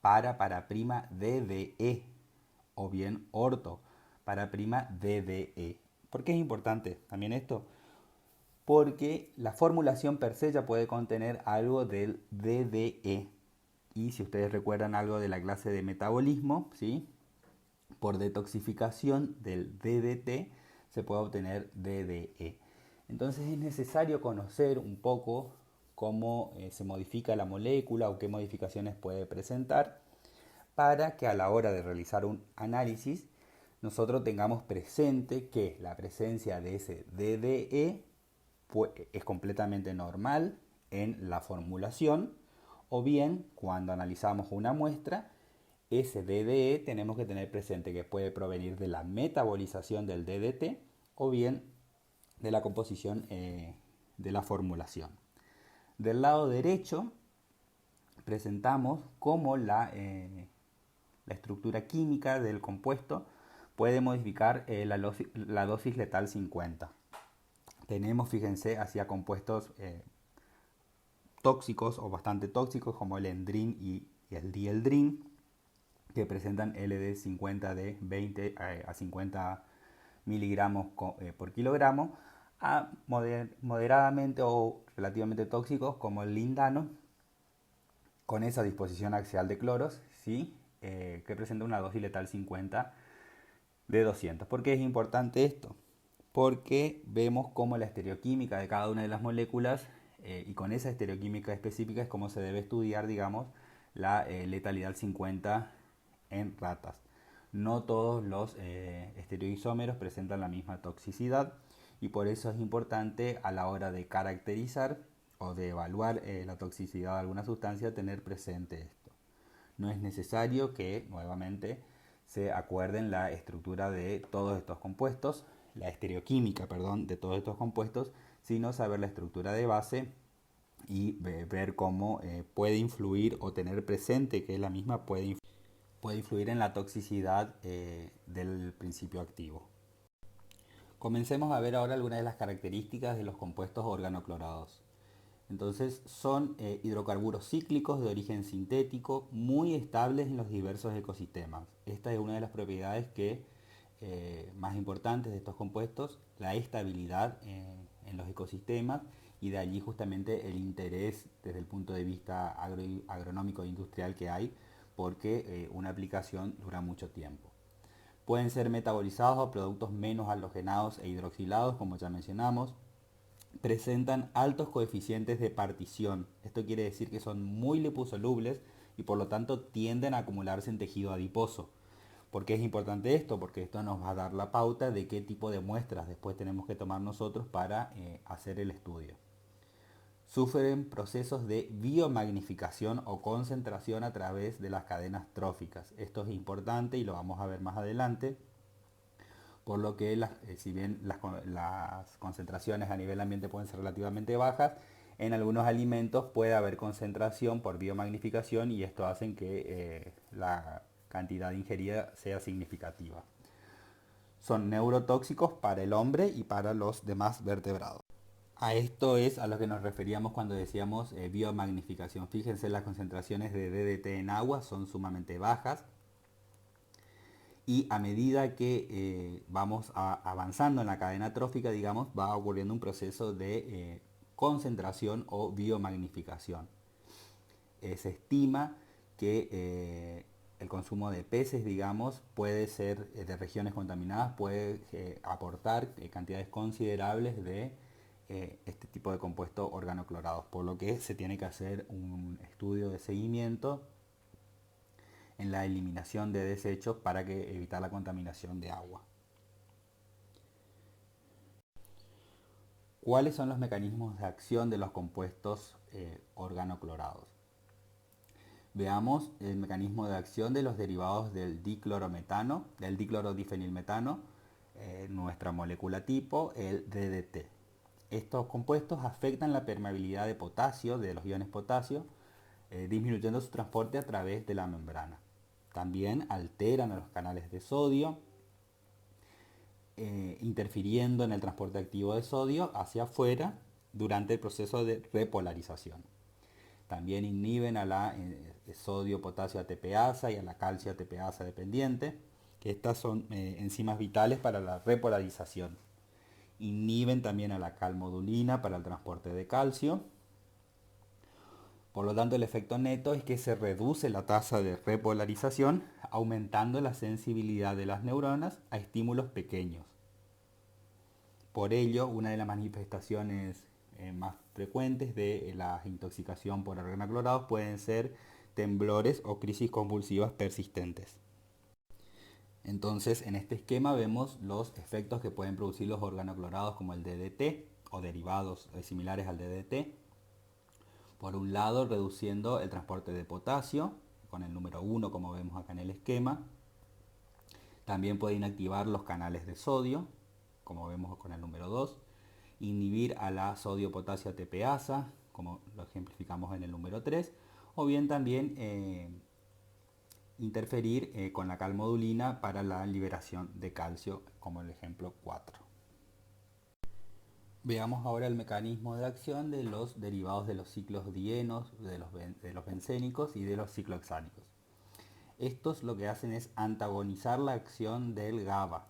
para prima DDE o bien orto para prima DDE. ¿Por qué es importante también esto? Porque la formulación per se ya puede contener algo del DDE. Y si ustedes recuerdan algo de la clase de metabolismo, ¿sí? Por detoxificación del DDT se puede obtener DDE. Entonces es necesario conocer un poco cómo se modifica la molécula o qué modificaciones puede presentar para que a la hora de realizar un análisis nosotros tengamos presente que la presencia de ese DDE es completamente normal en la formulación, o bien cuando analizamos una muestra, ese DDE tenemos que tener presente que puede provenir de la metabolización del DDT o bien de la composición de la formulación. Del lado derecho presentamos cómo la estructura química del compuesto puede modificar la dosis letal 50. Tenemos, fíjense, hacia compuestos tóxicos o bastante tóxicos como el endrin y el dieldrin, que presentan LD50 de 20 a 50 miligramos por kilogramo, a moderadamente o relativamente tóxicos como el lindano, con esa disposición axial de cloros, ¿sí? Que presenta una dosis letal 50 de 200. ¿Por qué es importante esto? Porque vemos cómo la estereoquímica de cada una de las moléculas y con esa estereoquímica específica es cómo se debe estudiar, digamos, la letalidad 50 en ratas. No todos los estereoisómeros presentan la misma toxicidad y por eso es importante a la hora de caracterizar o de evaluar la toxicidad de alguna sustancia tener presente esto. No es necesario que nuevamente se acuerden la estructura de todos estos compuestos, la estereoquímica, perdón, de todos estos compuestos, sino saber la estructura de base y ver cómo puede influir o tener presente que la misma puede influir en la toxicidad del principio activo. Comencemos a ver ahora algunas de las características de los compuestos organoclorados. Entonces son hidrocarburos cíclicos de origen sintético muy estables en los diversos ecosistemas. Esta es una de las propiedades más importantes de estos compuestos, la estabilidad en los ecosistemas y de allí justamente el interés desde el punto de vista agronómico e industrial que hay porque una aplicación dura mucho tiempo. Pueden ser metabolizados a productos menos halogenados e hidroxilados, como ya mencionamos. Presentan altos coeficientes de partición. Esto quiere decir que son muy liposolubles y por lo tanto tienden a acumularse en tejido adiposo. ¿Por qué es importante esto? Porque esto nos va a dar la pauta de qué tipo de muestras después tenemos que tomar nosotros para hacer el estudio. Sufren procesos de biomagnificación o concentración a través de las cadenas tróficas. Esto es importante y lo vamos a ver más adelante, por lo que si bien las concentraciones a nivel ambiente pueden ser relativamente bajas, en algunos alimentos puede haber concentración por biomagnificación y esto hace que la cantidad ingerida sea significativa. Son neurotóxicos para el hombre y para los demás vertebrados. A esto es a lo que nos referíamos cuando decíamos biomagnificación. Fíjense, las concentraciones de DDT en agua son sumamente bajas y a medida que vamos avanzando en la cadena trófica, digamos, va ocurriendo un proceso de concentración o biomagnificación. Se estima que el consumo de peces, digamos, puede ser de regiones contaminadas, puede aportar cantidades considerables de este tipo de compuestos organoclorados, por lo que se tiene que hacer un estudio de seguimiento en la eliminación de desechos para evitar la contaminación de agua. ¿Cuáles son los mecanismos de acción de los compuestos organoclorados? Veamos el mecanismo de acción de los derivados del diclorometano, del diclorodifenilmetano, nuestra molécula tipo, el DDT. Estos compuestos afectan la permeabilidad de potasio, de los iones potasio, disminuyendo su transporte a través de la membrana. También alteran a los canales de sodio, interfiriendo en el transporte activo de sodio hacia afuera durante el proceso de repolarización. También inhiben a la sodio-potasio ATPasa y a la calcio ATPasa dependiente, que estas son enzimas vitales para la repolarización. Inhiben también a la calmodulina para el transporte de calcio. Por lo tanto, el efecto neto es que se reduce la tasa de repolarización, aumentando la sensibilidad de las neuronas a estímulos pequeños. Por ello, una de las manifestaciones más frecuentes de la intoxicación por organoclorados pueden ser temblores o crisis convulsivas persistentes. Entonces, en este esquema vemos los efectos que pueden producir los organoclorados como el DDT o derivados similares al DDT. Por un lado, reduciendo el transporte de potasio, con el número 1 como vemos acá en el esquema. También puede inactivar los canales de sodio, como vemos con el número 2. Inhibir a la sodio-potasio ATPasa, como lo ejemplificamos en el número 3. O bien también interferir con la calmodulina para la liberación de calcio, como el ejemplo 4. Veamos ahora el mecanismo de acción de los derivados de los ciclos dienos, de los bencénicos y de los ciclohexánicos. Estos lo que hacen es antagonizar la acción del GABA,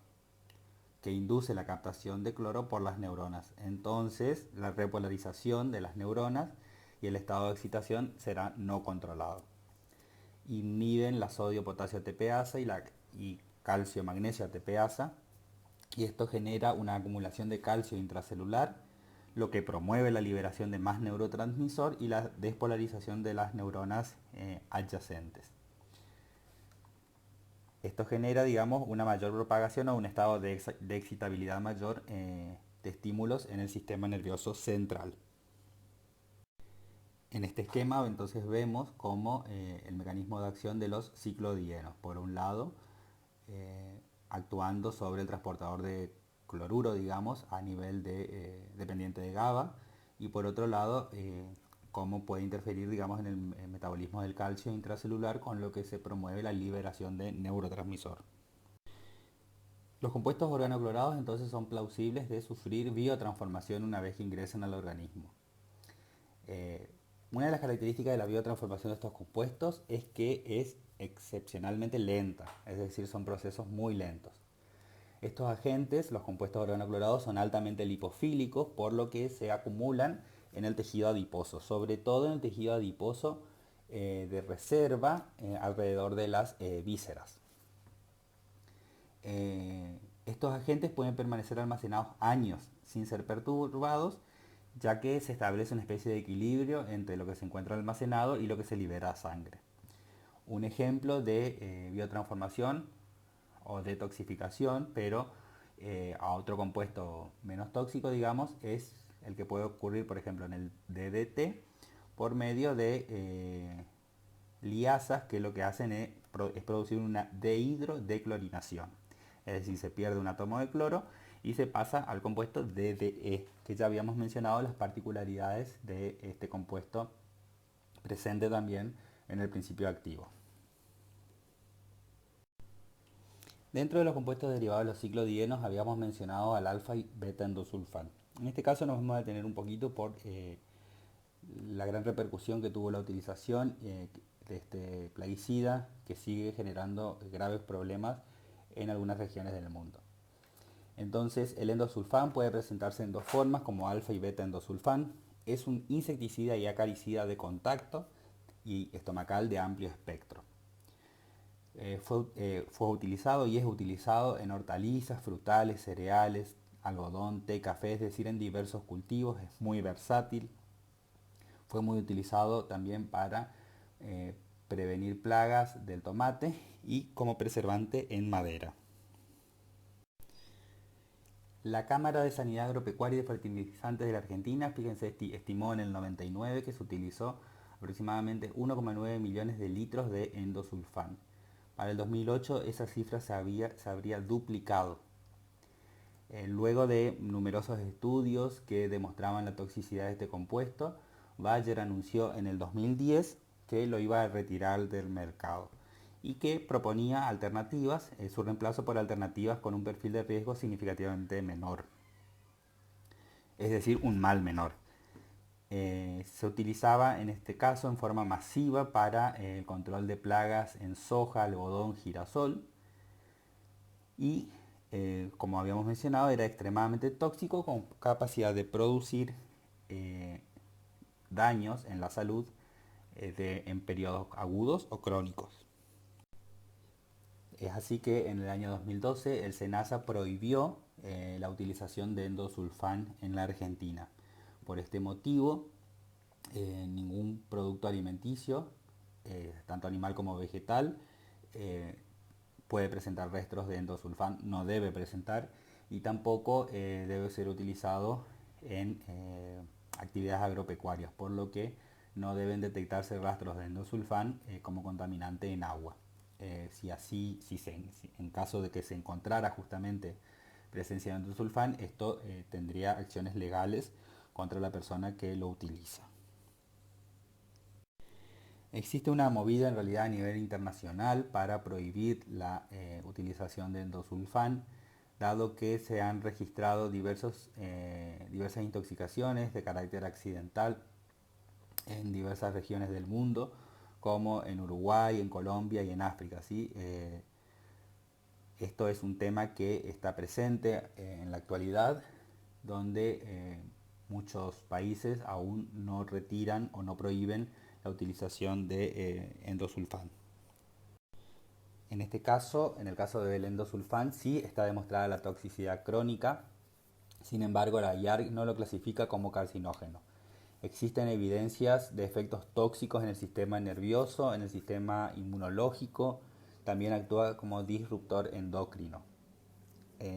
que induce la captación de cloro por las neuronas. Entonces, la repolarización de las neuronas y el estado de excitación será no controlado. Inhiben la sodio-potasio ATPasa y calcio-magnesio ATPasa, y esto genera una acumulación de calcio intracelular, lo que promueve la liberación de más neurotransmisor y la despolarización de las neuronas adyacentes. Esto genera, digamos, una mayor propagación o un estado de excitabilidad mayor de estímulos en el sistema nervioso central. En este esquema entonces vemos cómo el mecanismo de acción de los ciclodienos, por un lado, actuando sobre el transportador de cloruro, digamos, a nivel dependiente de GABA, y por otro lado, cómo puede interferir, digamos, en el metabolismo del calcio intracelular, con lo que se promueve la liberación de neurotransmisor. Los compuestos organoclorados entonces son plausibles de sufrir biotransformación una vez que ingresan al organismo. Una de las características de la biotransformación de estos compuestos es que es excepcionalmente lenta, es decir, son procesos muy lentos. Estos agentes, los compuestos organoclorados, son altamente lipofílicos, por lo que se acumulan en el tejido adiposo, sobre todo en el tejido adiposo de reserva alrededor de las vísceras. Estos agentes pueden permanecer almacenados años sin ser perturbados, ya que se establece una especie de equilibrio entre lo que se encuentra almacenado y lo que se libera a sangre. Un ejemplo de biotransformación o detoxificación, pero a otro compuesto menos tóxico, digamos, es el que puede ocurrir, por ejemplo, en el DDT, por medio de liasas que lo que hacen es producir una dehidrodeclorinación. Es decir, se pierde un átomo de cloro y se pasa al compuesto DDE, que ya habíamos mencionado las particularidades de este compuesto presente también en el principio activo. Dentro de los compuestos derivados de los ciclodienos habíamos mencionado al alfa y beta endosulfán. En este caso nos vamos a detener un poquito por la gran repercusión que tuvo la utilización de este plaguicida, que sigue generando graves problemas en algunas regiones del mundo. Entonces, el endosulfán puede presentarse en dos formas, como alfa y beta endosulfán. Es un insecticida y acaricida de contacto y estomacal de amplio espectro. Fue utilizado y es utilizado en hortalizas, frutales, cereales, algodón, té, café, es decir, en diversos cultivos. Es muy versátil. Fue muy utilizado también para prevenir plagas del tomate y como preservante en madera. La Cámara de Sanidad Agropecuaria y de Fertilizantes de la Argentina, fíjense, estimó en el 99 que se utilizó aproximadamente 1,9 millones de litros de endosulfán. Para el 2008 esa cifra se habría duplicado. Luego de numerosos estudios que demostraban la toxicidad de este compuesto, Bayer anunció en el 2010 que lo iba a retirar del mercado y que proponía alternativas, su reemplazo por alternativas con un perfil de riesgo significativamente menor, es decir, un mal menor. Se utilizaba en este caso en forma masiva para el control de plagas en soja, algodón, girasol y como habíamos mencionado era extremadamente tóxico con capacidad de producir daños en la salud en periodos agudos o crónicos. Es así que en el año 2012 el SENASA prohibió la utilización de endosulfán en la Argentina. Por este motivo, ningún producto alimenticio, tanto animal como vegetal, puede presentar restos de endosulfán, no debe presentar, y tampoco debe ser utilizado en actividades agropecuarias, por lo que no deben detectarse rastros de endosulfán como contaminante en agua. Si en caso de que se encontrara justamente presencia de endosulfán, esto tendría acciones legales contra la persona que lo utiliza. Existe una movida en realidad a nivel internacional para prohibir la utilización de endosulfán, dado que se han registrado diversas intoxicaciones de carácter accidental en diversas regiones del mundo, como en Uruguay, en Colombia y en África. ¿Sí? Esto es un tema que está presente en la actualidad, donde muchos países aún no retiran o no prohíben la utilización de endosulfán. En este caso, en el caso del endosulfán, sí está demostrada la toxicidad crónica, sin embargo la IARC no lo clasifica como carcinógeno. Existen evidencias de efectos tóxicos en el sistema nervioso, en el sistema inmunológico, también actúa como disruptor endocrino.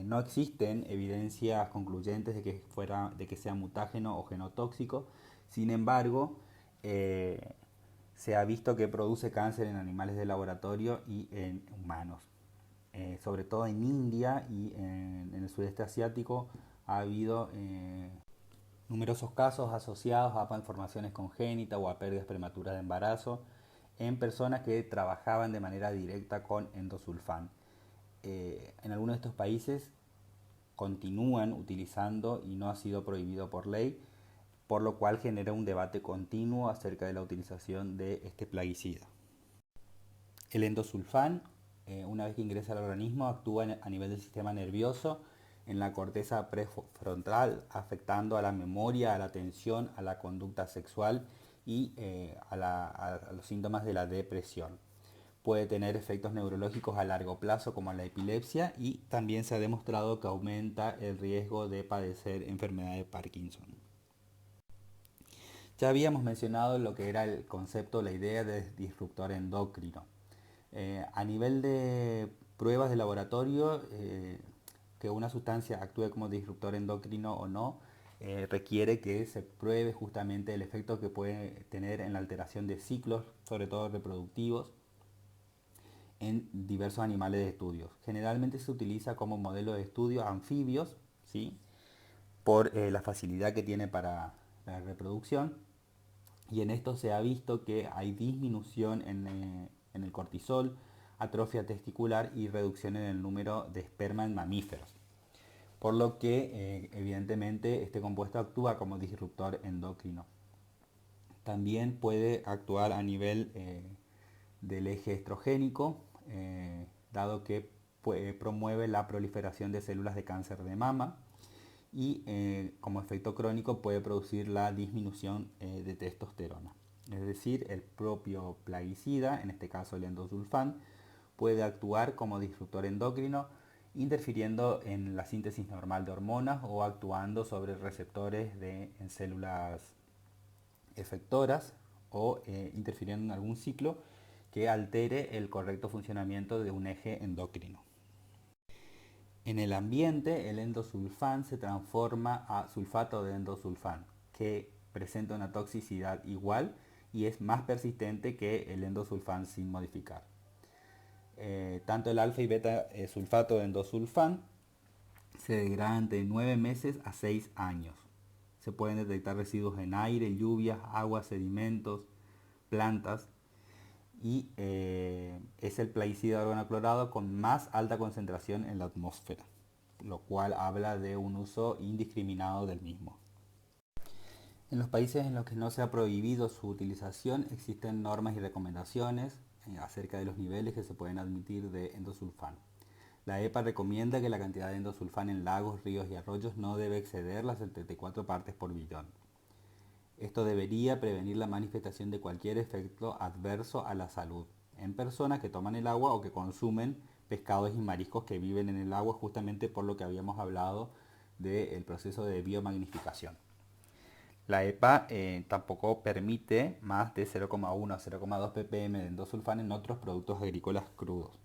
No existen evidencias concluyentes de que sea mutágeno o genotóxico, sin embargo, se ha visto que produce cáncer en animales de laboratorio y en humanos. Sobre todo en India y en el sudeste asiático ha habido numerosos casos asociados a malformaciones congénitas o a pérdidas prematuras de embarazo en personas que trabajaban de manera directa con endosulfán. En algunos de estos países continúan utilizando y no ha sido prohibido por ley, por lo cual genera un debate continuo acerca de la utilización de este plaguicida. El endosulfán, una vez que ingresa al organismo, actúa a nivel del sistema nervioso, en la corteza prefrontal, afectando a la memoria, a la atención, a la conducta sexual y a los síntomas de la depresión. Puede tener efectos neurológicos a largo plazo como la epilepsia y también se ha demostrado que aumenta el riesgo de padecer enfermedad de Parkinson. Ya habíamos mencionado lo que era el concepto, la idea de disruptor endocrino. A nivel de pruebas de laboratorio, que una sustancia actúe como disruptor endocrino o no, requiere que se pruebe justamente el efecto que puede tener en la alteración de ciclos, sobre todo reproductivos, en diversos animales de estudio. Generalmente se utiliza como modelo de estudio anfibios, ¿sí? Por la facilidad que tiene para la reproducción, y en esto se ha visto que hay disminución en el cortisol, atrofia testicular y reducción en el número de esperma en mamíferos. Por lo que evidentemente este compuesto actúa como disruptor endocrino. También puede actuar a nivel del eje estrogénico, dado que promueve la proliferación de células de cáncer de mama y como efecto crónico puede producir la disminución de testosterona. Es decir, el propio plaguicida, en este caso el endosulfán, puede actuar como disruptor endocrino, interfiriendo en la síntesis normal de hormonas o actuando sobre receptores en células efectoras o interfiriendo en algún ciclo que altere el correcto funcionamiento de un eje endocrino. En el ambiente, el endosulfán se transforma a sulfato de endosulfán, que presenta una toxicidad igual y es más persistente que el endosulfán sin modificar. Tanto el alfa y beta sulfato de endosulfán se degradan de 9 meses a 6 años. Se pueden detectar residuos en aire, lluvias, agua, sedimentos, plantas y es el plaguicida de argón clorado con más alta concentración en la atmósfera, lo cual habla de un uso indiscriminado del mismo. En los países en los que no se ha prohibido su utilización existen normas y recomendaciones acerca de los niveles que se pueden admitir de endosulfán. La EPA recomienda que la cantidad de endosulfán en lagos, ríos y arroyos no debe exceder las 74 partes por billón. Esto debería prevenir la manifestación de cualquier efecto adverso a la salud en personas que toman el agua o que consumen pescados y mariscos que viven en el agua, justamente por lo que habíamos hablado del proceso de biomagnificación. La EPA tampoco permite más de 0,1 a 0,2 ppm de endosulfán en otros productos agrícolas crudos.